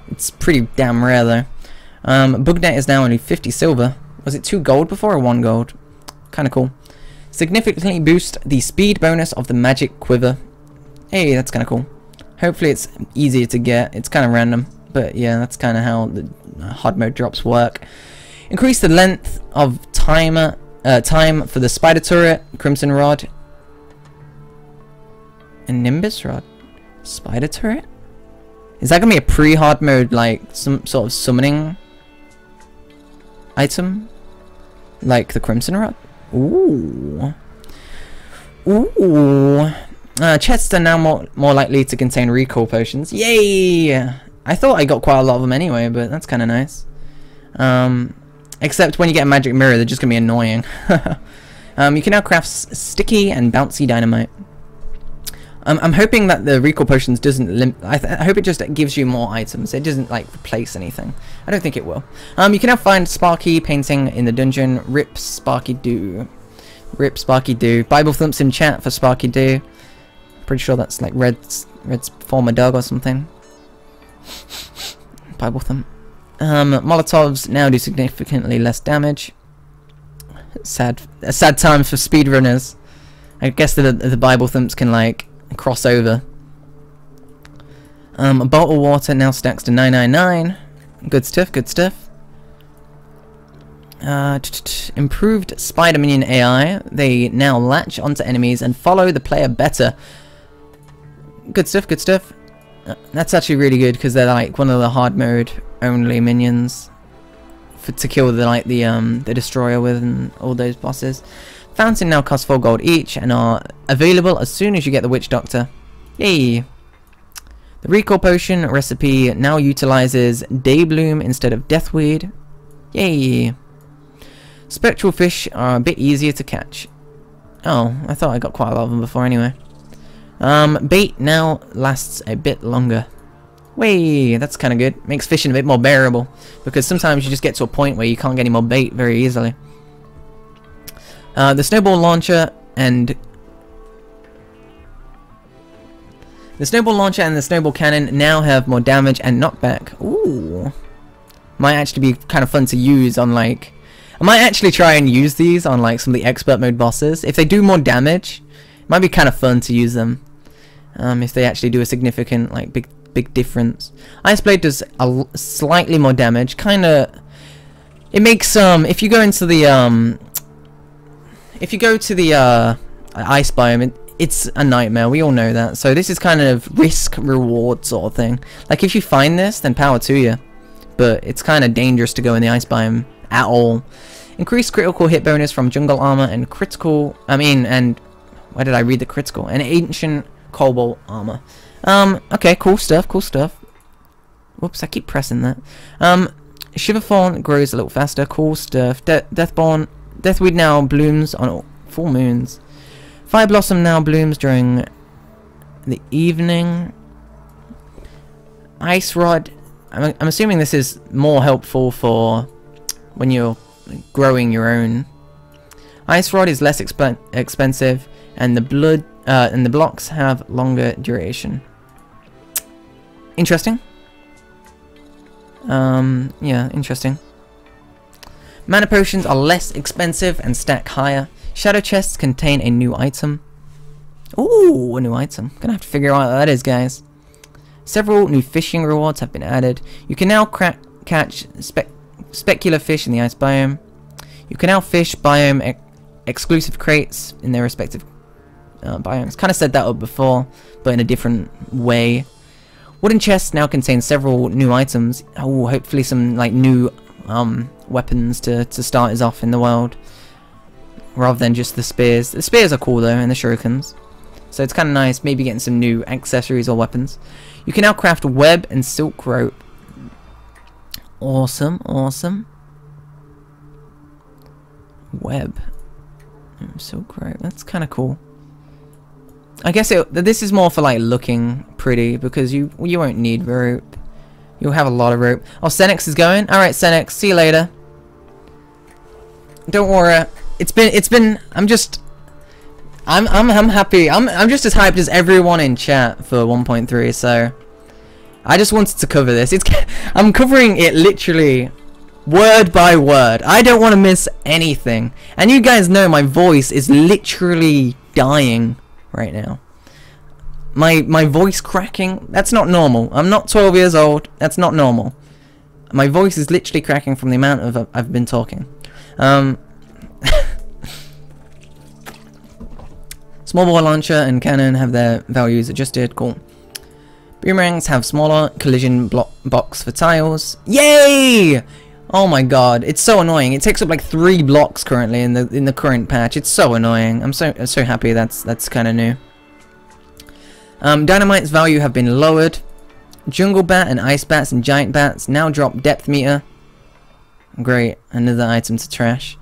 It's pretty damn rare though. Bugnet is now only 50 silver. Was it 2 gold before or 1 gold? Kind of cool. Significantly boost the speed bonus of the magic quiver. Hey, that's kind of cool. Hopefully it's easier to get. It's kind of random, but yeah, that's kind of how the hard mode drops work. Increase the length of time for the spider turret, crimson rod, and nimbus rod. Spider turret? Is that gonna be a pre-hard mode, like some sort of summoning item, like the crimson rod? Ooh. Chests are now more likely to contain recall potions. Yay! I thought I got quite a lot of them anyway, but that's kind of nice. Except when you get a magic mirror, they're just gonna be annoying. You can now craft sticky and bouncy dynamite. I'm hoping that the recall potions doesn't I hope it just gives you more items. It doesn't like replace anything. I don't think it will. You can now find Sparky painting in the dungeon. Rip Sparky Doo. Rip Sparky Doo. Bible thumps in chat for Sparky Doo. Pretty sure that's like Red's former dog or something. Bible thump. Molotovs now do significantly less damage. A sad time for speedrunners. I guess the Bible thumps can like cross over. A bolt of water now stacks to 999. Good stuff, good stuff. Improved spider minion AI. They now latch onto enemies and follow the player better. Good stuff, good stuff. That's actually really good because they're like one of the hard mode only minions to kill the destroyer with and all those bosses. Fountain now cost 4 gold each and are available as soon as you get the Witch Doctor. Yay! The recall potion recipe now utilizes Daybloom instead of Deathweed. Yay! Spectral fish are a bit easier to catch. Oh, I thought I got quite a lot of them before anyway. Bait now lasts a bit longer. Way, that's kind of good. Makes fishing a bit more bearable, because sometimes you just get to a point where you can't get any more bait very easily. The snowball launcher and the snowball cannon now have more damage and knockback. Ooh, might actually be kind of fun to use on like. I might actually try and use these on like some of the expert mode bosses. If they do more damage, it might be kind of fun to use them. If they actually do a significant like big difference. Ice Blade does slightly more damage. It makes if you go to the ice biome, it's a nightmare. We all know that. So this is kind of risk reward sort of thing. Like if you find this, then power to you. But it's kind of dangerous to go in the ice biome at all. Increased critical hit bonus from jungle armor and critical. And why did I read the critical? And ancient cobalt armor. Okay, cool stuff, cool stuff. Whoops, I keep pressing that. Shiverthorn grows a little faster, cool stuff. Deathweed now blooms on full moons. Fire Blossom now blooms during the evening. Ice Rod, I'm assuming this is more helpful for when you're growing your own. Ice Rod is less expensive, and the blocks have longer duration. Interesting. Yeah, interesting. Mana potions are less expensive and stack higher. Shadow chests contain a new item. Ooh, a new item. Gonna have to figure out what that is, guys. Several new fishing rewards have been added. You can now catch specular fish in the ice biome. You can now fish biome exclusive crates in their respective biomes. Kind of set that up before, but in a different way. Wooden chests now contain several new items. Oh, hopefully some like new weapons to start us off in the world, rather than just the spears. The spears are cool though, and the shurikens. So it's kind of nice, maybe getting some new accessories or weapons. You can now craft web and silk rope. Awesome, awesome. Web and silk rope. That's kind of cool. I guess this is more for like looking pretty, because you won't need rope. You'll have a lot of rope. Oh, Senex is going. All right, Senex. See you later. Don't worry. I'm happy. I'm just as hyped as everyone in chat for 1.3. So I just wanted to cover this. I'm covering it literally word by word. I don't want to miss anything. And you guys know my voice is literally dying right now. My voice cracking, that's not normal. I'm not 12 years old. That's not normal. My voice is literally cracking from the amount of I've been talking. Small ball launcher and cannon have their values adjusted. Cool. Boomerangs have smaller collision box for tiles. Yay! Oh my god, it's so annoying. It takes up like 3 blocks currently in the current patch. It's so annoying. I'm so happy that's kind of new. Dynamite's value have been lowered. Jungle bat and ice bats and giant bats now drop depth meter. Great, another item to trash.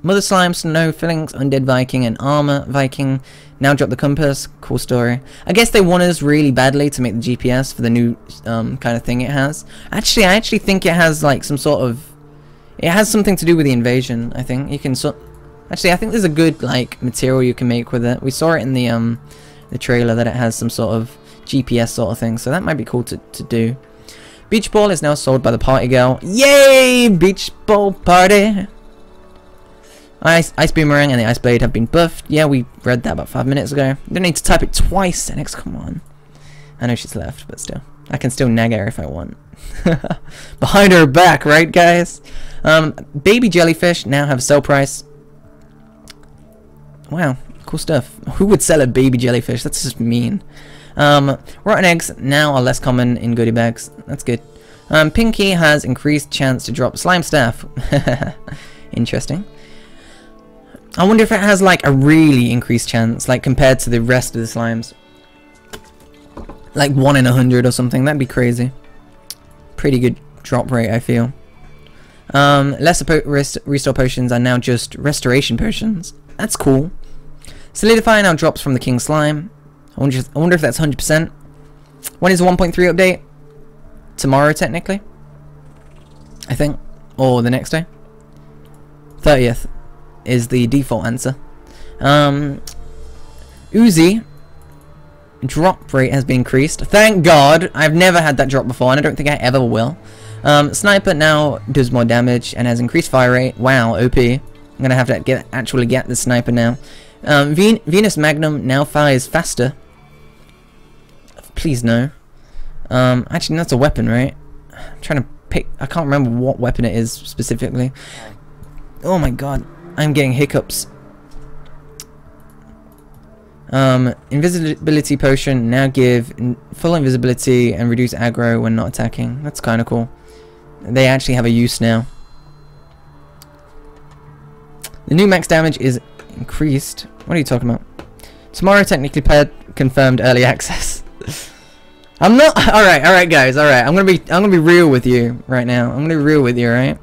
Mother slime, snow fillings, undead Viking, and armor Viking now drop the compass. Cool story. I guess they want us really badly to make the GPS for the new kind of thing it has. Actually, I actually think it has like some sort of. It has something to do with the invasion. I think you can. Actually, I think there's a good like material you can make with it. We saw it in the trailer that it has some sort of GPS sort of thing, so that might be cool to do. Beach ball is now sold by the party girl. Yay! Beach ball party. Ice boomerang and the ice blade have been buffed. Yeah, we read that about 5 minutes ago. You don't need to type it twice, Senex, come on. I know she's left, but still. I can still nag her if I want. Behind her back, right, guys? Baby jellyfish now have sell price. Wow, cool stuff. Who would sell a baby jellyfish? That's just mean. Rotten eggs now are less common in goodie bags. That's good. Pinky has increased chance to drop slime staff. Interesting. I wonder if it has like a really increased chance, like compared to the rest of the slimes. Like 1 in 100 or something. That'd be crazy. Pretty good drop rate, I feel. Lesser restore potions are now just restoration potions. That's cool. Solidify now drops from the King Slime. I wonder if that's 100%. When is the 1.3 update? Tomorrow, technically. I think. Or the next day. 30th is the default answer. Uzi drop rate has been increased. Thank God. I've never had that drop before, and I don't think I ever will. Sniper now does more damage and has increased fire rate. Wow, OP. I'm gonna have to actually get the sniper now. Venus Magnum now fires faster. Please no. Actually, that's a weapon, right? I'm trying to pick. I can't remember what weapon it is specifically. Oh my God, I'm getting hiccups. Invisibility potion now give full invisibility and reduce aggro when not attacking. That's kind of cool. They actually have a use now. The new max damage is increased. What are you talking about? Tomorrow, technically confirmed early access. I'm not. All right, guys. All right. I'm gonna be real with you right now. I'm gonna be real with you, all right?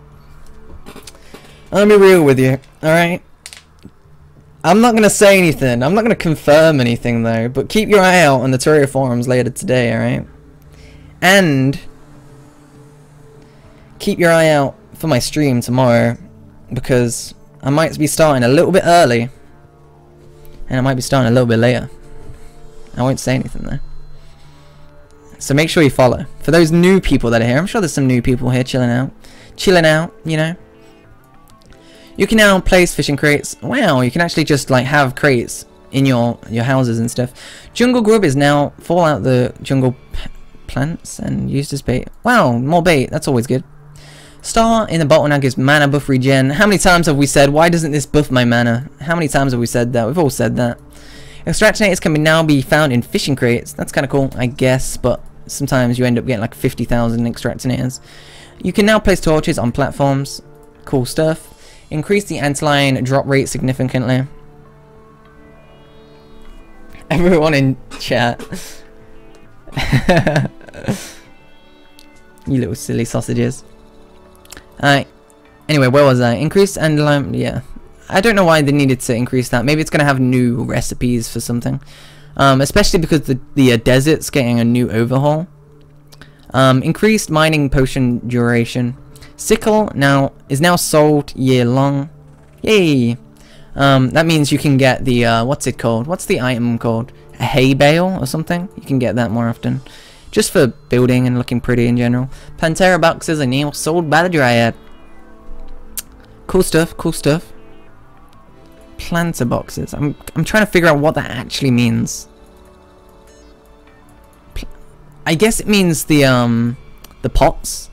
I'm gonna be real with you, all right? I'm not gonna say anything. I'm not gonna confirm anything though. But keep your eye out on the Terraria forums later today, all right? And keep your eye out for my stream tomorrow, because I might be starting a little bit early, and I might be starting a little bit later. I won't say anything though. So make sure you follow. For those new people that are here, I'm sure there's some new people here chilling out, you know. You can now place fishing crates. Wow, you can actually just like have crates in your houses and stuff. Jungle grub is now fall out the jungle plants and used as bait. Wow, more bait. That's always good. Star in the bottle now gives mana buff regen. How many times have we said, why doesn't this buff my mana? How many times have we said that? We've all said that. Extractinators can now be found in fishing crates. That's kind of cool, I guess, but sometimes you end up getting like 50,000 extractinators. You can now place torches on platforms. Cool stuff. Increase the antlion drop rate significantly. Everyone in chat. You little silly sausages. Anyway, where was I? Increase antlion, yeah. I don't know why they needed to increase that. Maybe it's going to have new recipes for something. Especially because the desert's getting a new overhaul. Increased mining potion duration. Sickle is now sold year long. Yay! That means you can get the what's it called? What's the item called? A hay bale or something? You can get that more often. Just for building and looking pretty in general. Pantera boxes are now sold by the Dryad. Cool stuff, cool stuff. Planter boxes. I'm trying to figure out what that actually means. I guess it means the pots.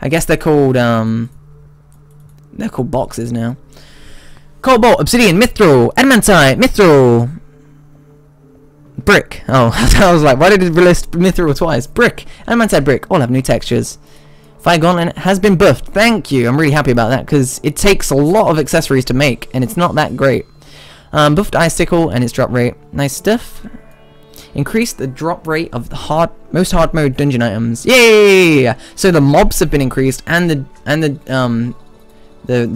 I guess they're called boxes now. Cobalt, obsidian, mithril, adamantite, mithril, brick. Oh, I was like, why did it list mithril twice? Brick, adamantite, brick, all have new textures. Fire Gauntlet has been buffed. Thank you. I'm really happy about that because it takes a lot of accessories to make, and it's not that great. Buffed icicle and its drop rate. Nice stuff. Increase the drop rate of the most hard mode dungeon items. Yay! So the mobs have been increased, and the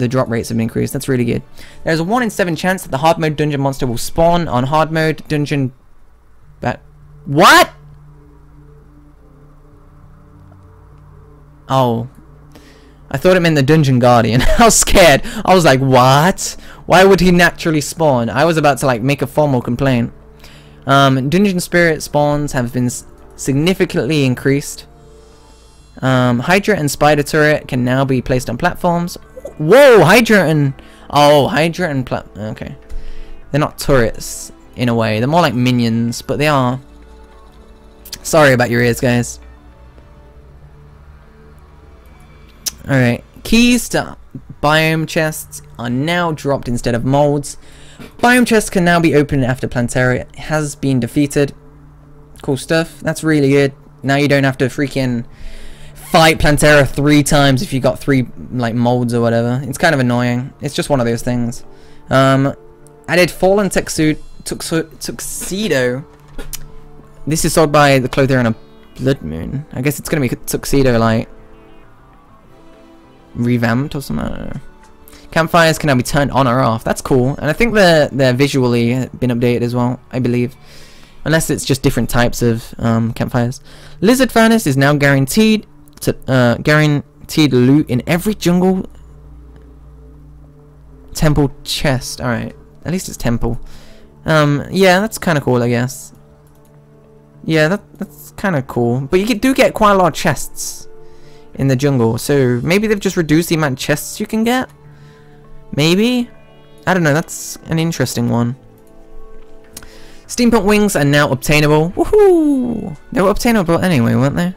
drop rates have been increased. That's really good. There's a 1 in 7 chance that the hard mode dungeon monster will spawn on hard mode dungeon. What? Oh, I thought it meant the dungeon guardian. I was scared. I was like, what? Why would he naturally spawn? I was about to like make a formal complaint. Dungeon spirit spawns have been significantly increased. Hydra and spider turret can now be placed on platforms. Whoa, Hydra and okay. They're not turrets in a way. They're more like minions, but they are. Sorry about your ears, guys. Alright, keys to biome chests are now dropped instead of molds. Biome chests can now be opened after Plantaria has been defeated. Cool stuff. That's really good. Now you don't have to freaking fight Plantera 3 times if you got 3 like molds or whatever. It's kind of annoying. It's just one of those things. Added Fallen Tuxedo. This is sold by the clothier on a blood moon. I guess it's gonna be Tuxedo like revamped or something. I don't know. Campfires can now be turned on or off. That's cool, and I think they're visually been updated as well, I believe, unless it's just different types of campfires. Lizard Furnace is now guaranteed loot in every jungle temple chest. All right, at least it's temple. Yeah, that's kind of cool, I guess. Yeah, that's kind of cool, but you do get quite a lot of chests in the jungle, so maybe they've just reduced the amount of chests you can get. Maybe? I don't know, that's an interesting one. Steampunk wings are now obtainable. Woohoo! They were obtainable anyway, weren't they?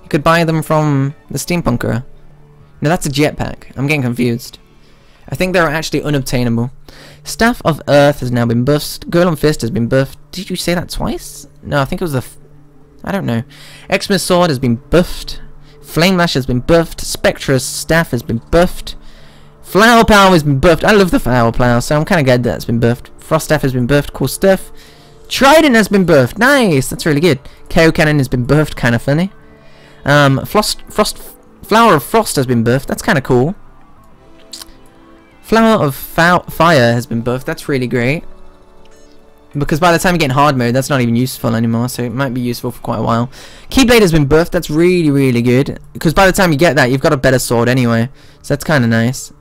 You could buy them from the Steampunker. No, that's a jetpack. I'm getting confused. I think they're actually unobtainable. Staff of Earth has now been buffed. Golem Fist has been buffed. Did you say that twice? No, I think it was the... I don't know. Xmas Sword has been buffed. Flame Lash has been buffed. Spectra's Staff has been buffed. Flower Power has been buffed. I love the Flower Power, so I'm kind of glad that's been buffed. Frost Staff has been buffed. Cool stuff. Trident has been buffed. Nice. That's really good. KO Cannon has been buffed. Kind of funny. Flower of Frost has been buffed. That's kind of cool. Flower of Fire has been buffed. That's really great. Because by the time you get in hard mode, that's not even useful anymore, so it might be useful for quite a while. Keyblade has been buffed. That's really, really good. Because by the time you get that, you've got a better sword anyway. So that's kind of nice.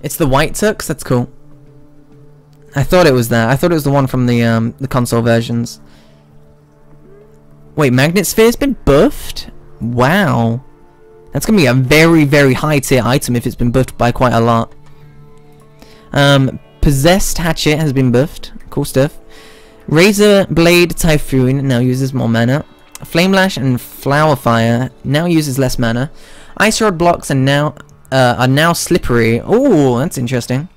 It's the White Tux. That's cool. I thought it was that. I thought it was the one from the console versions. Wait, Magnet Sphere's been buffed? Wow. That's going to be a very, very high tier item if it's been buffed by quite a lot. Possessed Hatchet has been buffed. Cool stuff. Razor Blade Typhoon now uses more mana. Flame Lash and Flower Fire now uses less mana. Ice Rod blocks are now slippery. Oh, that's interesting.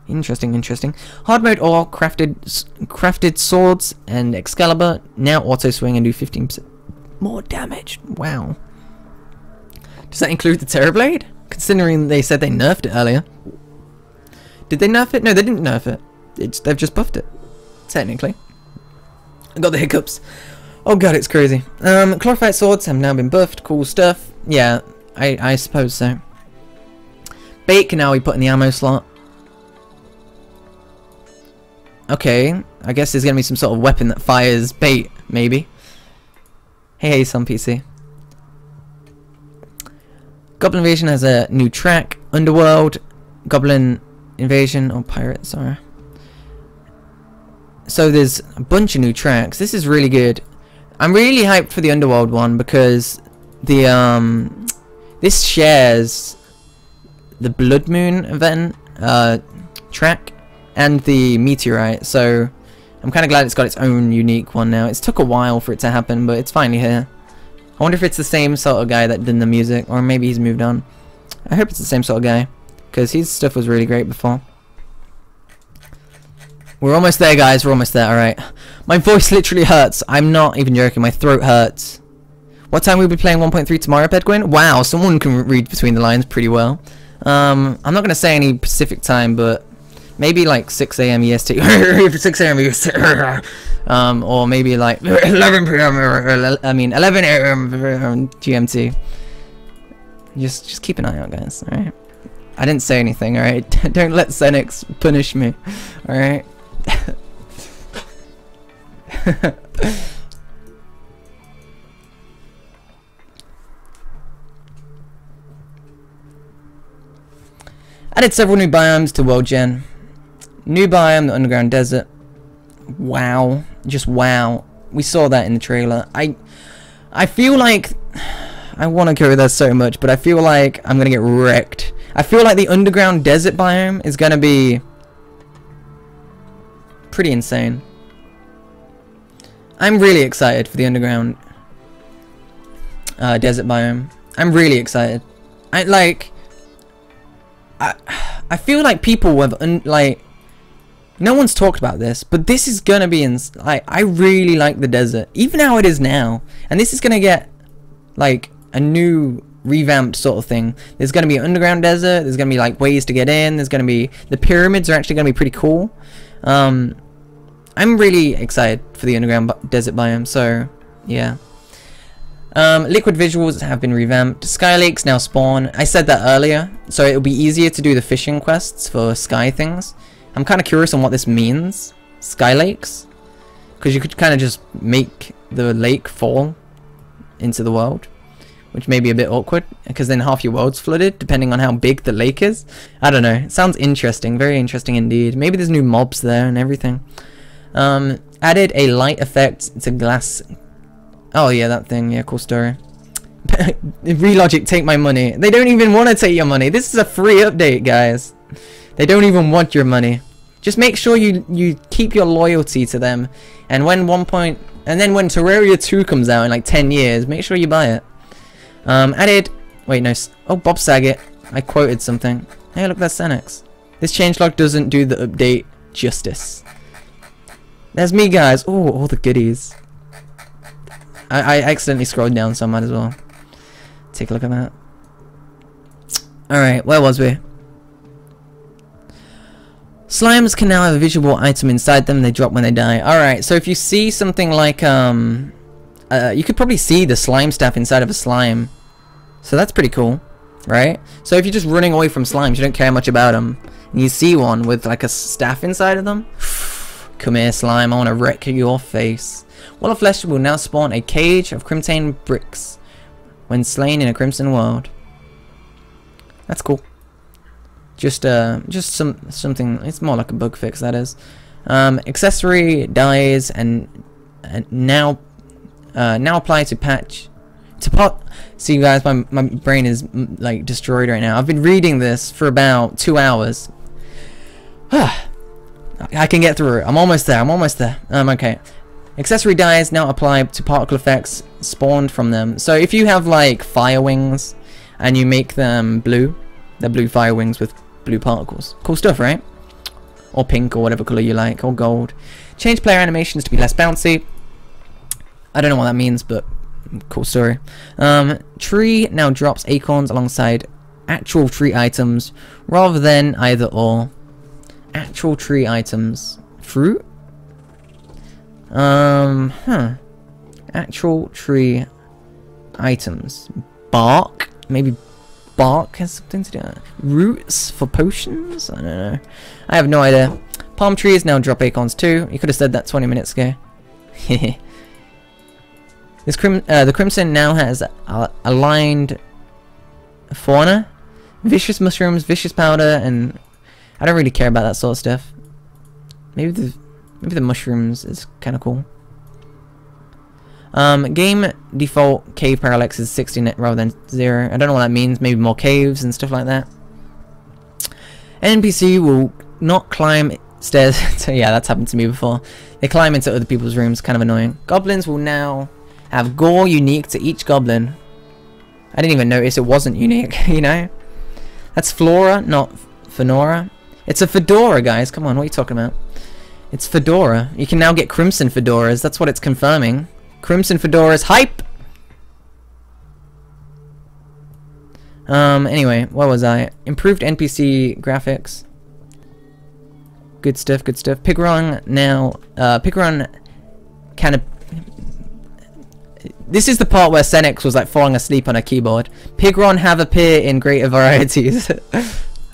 Interesting. Hard mode all crafted swords and Excalibur now auto swing and do 15% more damage. Wow. Does that include the Terrorblade? Considering they said they nerfed it earlier. Did they nerf it? No, they didn't nerf it. They've just buffed it. Technically. I got the hiccups. Oh god, it's crazy. Chlorophite swords have now been buffed. Cool stuff. Yeah, I suppose so. Bait can now be put in the ammo slot. Okay, I guess there's gonna be some sort of weapon that fires bait, maybe. Hey, some PC. Goblin Invasion has a new track. Underworld, Goblin Invasion, or Pirate, sorry. So there's a bunch of new tracks. This is really good. I'm really hyped for the Underworld one because the this shares the Blood Moon event track and the Meteorite, so I'm kind of glad it's got its own unique one now. It's took a while for it to happen, but it's finally here. I wonder if it's the same sort of guy that did the music, or maybe he's moved on. I hope it's the same sort of guy, because his stuff was really great before. We're almost there, guys. We're almost there. Alright. My voice literally hurts. I'm not even joking. My throat hurts. What time will we be playing 1.3 tomorrow, Pedguin? Wow, someone can read between the lines pretty well. I'm not going to say any specific time, but maybe like 6 AM EST. 6 AM EST. Or maybe like 11 PM, or I mean 11 AM GMT. Just keep an eye out, guys. Alright. I didn't say anything, alright? Don't let Xenix punish me. Alright? Added several new biomes to World Gen. New biome, the Underground Desert. Wow. Just wow. We saw that in the trailer. I feel like... I want to go there so much, but I feel like I'm going to get wrecked. I feel like the Underground Desert biome is going to be pretty insane. I'm really excited for the Underground Desert biome. I'm really excited. I feel like people have No one's talked about this, but this is gonna be I really like the desert, even how it is now, and this is gonna get like a new revamped sort of thing. There's gonna be an underground desert. There's gonna be like ways to get in. There's gonna be the pyramids are actually gonna be pretty cool. I'm really excited for the underground desert biome. So yeah. Liquid visuals have been revamped. Sky lakes now spawn. I said that earlier, so it'll be easier to do the fishing quests for sky things. I'm kind of curious on what this means. Sky lakes, because you could kind of just make the lake fall into the world, which may be a bit awkward, because then half your world's flooded, depending on how big the lake is. I don't know. It sounds interesting. Very interesting indeed. Maybe there's new mobs there and everything. Added a light effect to glass. Oh yeah, that thing. Yeah, cool story. Relogic, take my money. They don't even want to take your money. This is a free update, guys. They don't even want your money. Just make sure you keep your loyalty to them. And when then when Terraria 2 comes out in like 10 years, make sure you buy it. Added. Wait, no. Oh, Bob Saget. I quoted something. Hey, look, that's Senex. This changelog doesn't do the update justice. There's me, guys. Oh, all the goodies. I accidentally scrolled down, so I might as well take a look at that. Alright, where was we? Slimes can now have a visual item inside them. They drop when they die. Alright, so if you see something like, you could probably see the slime staff inside of a slime. So that's pretty cool, right? So if you're just running away from slimes, you don't care much about them, and you see one with like a staff inside of them, come here, slime, I want to wreck your face. Wall of Flesh will now spawn a cage of crimson bricks when slain in a crimson world. That's cool. Just something. It's more like a bug fix, that is. Accessory dies and now apply to patch to pot. See, guys, my brain is like destroyed right now. I've been reading this for about 2 hours. I can get through it. I'm almost there. Okay. Accessory dies now apply to particle effects spawned from them. So if you have like fire wings and you make them blue, they're blue fire wings with blue particles. Cool stuff, right? Or pink, or whatever color you like, or gold. Change player animations to be less bouncy. I don't know what that means, but cool story. Tree now drops acorns alongside actual tree items rather than either or. Actual tree items. Fruit? Actual tree items. Bark? Maybe bark has something to do with it. Roots for potions? I don't know. I have no idea. Palm trees now drop acorns too. You could have said that 20 minutes ago. The crimson now has aligned fauna, vicious mushrooms, vicious powder, and I don't really care about that sort of stuff. Maybe the mushrooms is kind of cool. Game default cave parallax is 60 rather than 0. I don't know what that means. Maybe more caves and stuff like that. NPC will not climb stairs. Yeah, that's happened to me before. They climb into other people's rooms. Kind of annoying. Goblins will now have gore unique to each goblin. I didn't even notice it wasn't unique, you know? That's flora, not fedora. It's a fedora, guys. Come on, what are you talking about? It's fedora. You can now get crimson fedoras. That's what it's confirming. Crimson fedoras hype! Anyway, what was I? Improved NPC graphics. Good stuff, good stuff. Pigron now, Pigron can... This is the part where Senex was like falling asleep on a keyboard. Pigron have appeared in greater varieties.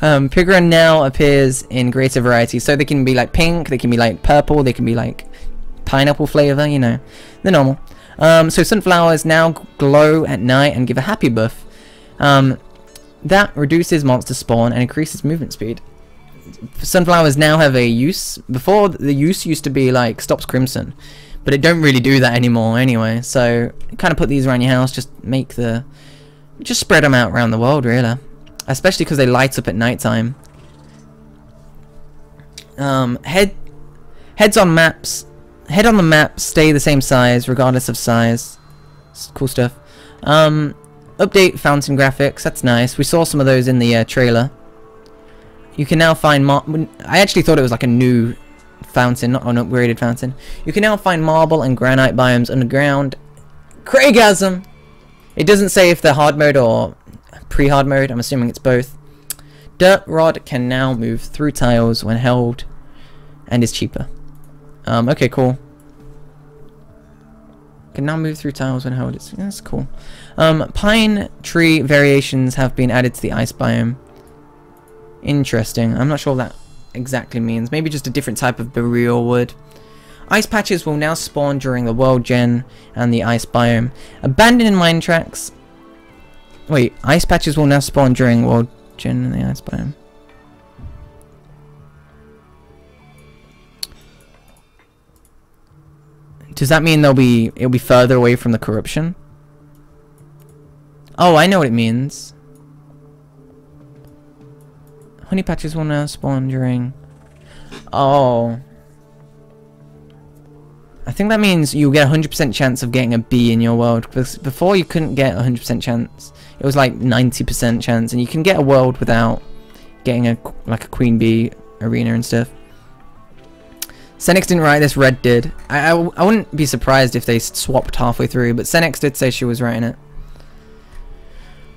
Pigron now appears in greater varieties. So they can be like pink, they can be like purple, they can be like pineapple flavor, you know. The normal. So sunflowers now glow at night and give a happy buff. That reduces monster spawn and increases movement speed. Sunflowers now have a use. Before, the use used to be like stops crimson, but it don't really do that anymore anyway. So kind of put these around your house, just spread them out around the world, really. Especially because they light up at nighttime. Heads on maps. Head on the map stay the same size regardless of size. Cool stuff. Update fountain graphics. That's nice. We saw some of those in the trailer. You can now find I actually thought it was like a new fountain, not an upgraded fountain. You can now find marble and granite biomes underground. Craigasm! It doesn't say if they're hard mode or pre-hard mode. I'm assuming it's both. Dirt rod can now move through tiles when held and is cheaper. Okay, cool. Can now move through tiles when held. That's cool. Pine tree variations have been added to the ice biome. Interesting. I'm not sure what that exactly means. Maybe just a different type of burial wood. Ice patches will now spawn during the world gen and the ice biome. Abandoned mine tracks. Wait, ice patches will now spawn during world gen and the ice biome. Does that mean it'll be further away from the corruption? Oh, I know what it means. Honey patches will now spawn during... Oh. I think that means you get a 100% chance of getting a bee in your world. Because before you couldn't get a 100% chance. It was like 90% chance. And you can get a world without getting a queen bee arena and stuff. Senex didn't write this, Red did. I wouldn't be surprised if they swapped halfway through, but Senex did say she was writing it.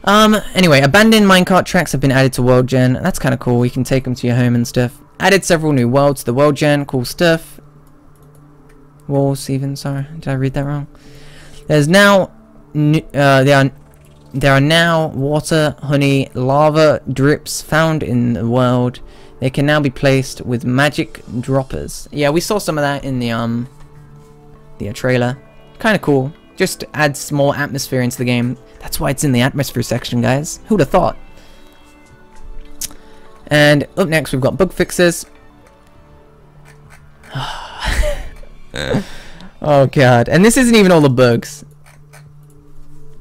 Anyway, abandoned minecart tracks have been added to World Gen. That's kind of cool. You can take them to your home and stuff. Added several new worlds to the World Gen. Cool stuff. Walls even, sorry. Did I read that wrong? There's now... there are now water, honey, lava drips found in the world. They can now be placed with magic droppers. Yeah, we saw some of that in the trailer. Kind of cool. Just adds more atmosphere into the game. That's why it's in the atmosphere section, guys. Who'd have thought? And up next, we've got bug fixes. Oh god! And this isn't even all the bugs.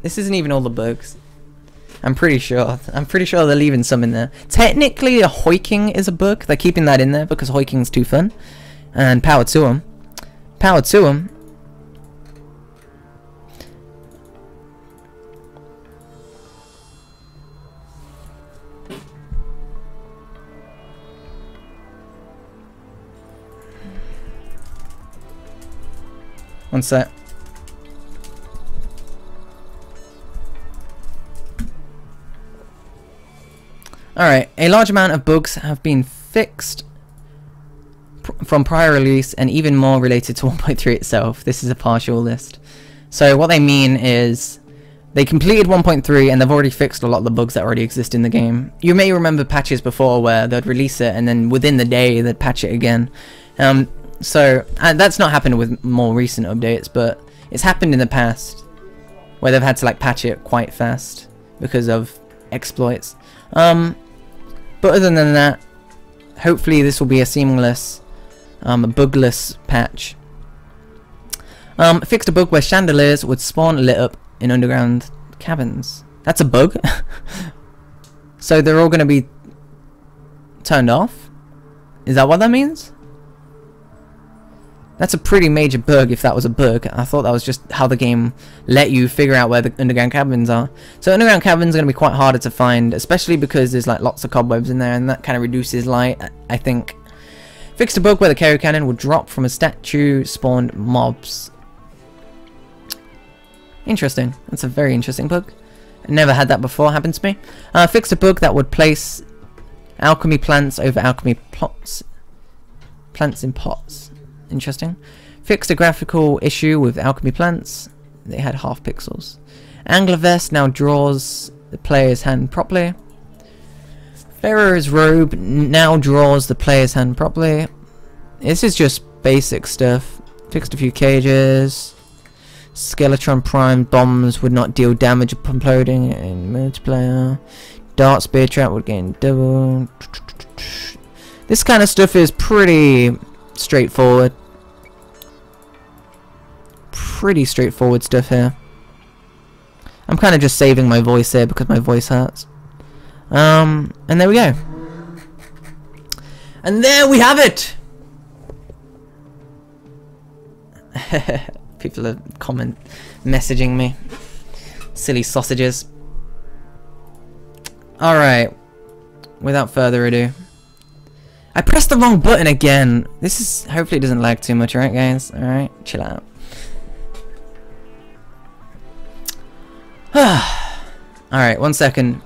This isn't even all the bugs. I'm pretty sure they're leaving some in there. Technically, a hoiking is a bug. They're keeping that in there because hoiking's too fun. And power to them. Power to them. One sec. Alright, a large amount of bugs have been fixed from prior release and even more related to 1.3 itself. This is a partial list. So what they mean is they completed 1.3 and they've already fixed a lot of the bugs that already exist in the game. You may remember patches before where they'd release it and then within the day they'd patch it again. So that's not happened with more recent updates, but it's happened in the past where they've had to like patch it quite fast because of exploits. But other than that, hopefully this will be a seamless, bugless patch. Fixed a bug where chandeliers would spawn lit up in underground cabins. That's a bug. So they're all going to be turned off? Is that what that means? That's a pretty major bug if that was a bug. I thought that was just how the game let you figure out where the underground cabins are. So underground cabins are going to be quite harder to find, especially because there's like lots of cobwebs in there and that kind of reduces light, I think. Fixed a bug where the carry cannon would drop from a statue spawned mobs. Interesting. That's a very interesting bug. I never had that before happen to me. Fixed a bug that would place alchemy plants over alchemy plots. Plants in pots. Interesting. Fixed a graphical issue with alchemy plants. They had half pixels. Angler vest now draws the player's hand properly. Pharaoh's robe now draws the player's hand properly. This is just basic stuff. Fixed a few cages. Skeletron prime bombs would not deal damage upon imploding in multiplayer. Dart spear trap would gain double. This kind of stuff is pretty straightforward. Pretty straightforward stuff here. I'm kind of just saving my voice here because my voice hurts. And there we go. And there we have it! People are messaging me. Silly sausages. Alright. Without further ado. I pressed the wrong button again. This is... Hopefully it doesn't lag too much, alright guys? Alright, chill out. Alright, 1 second.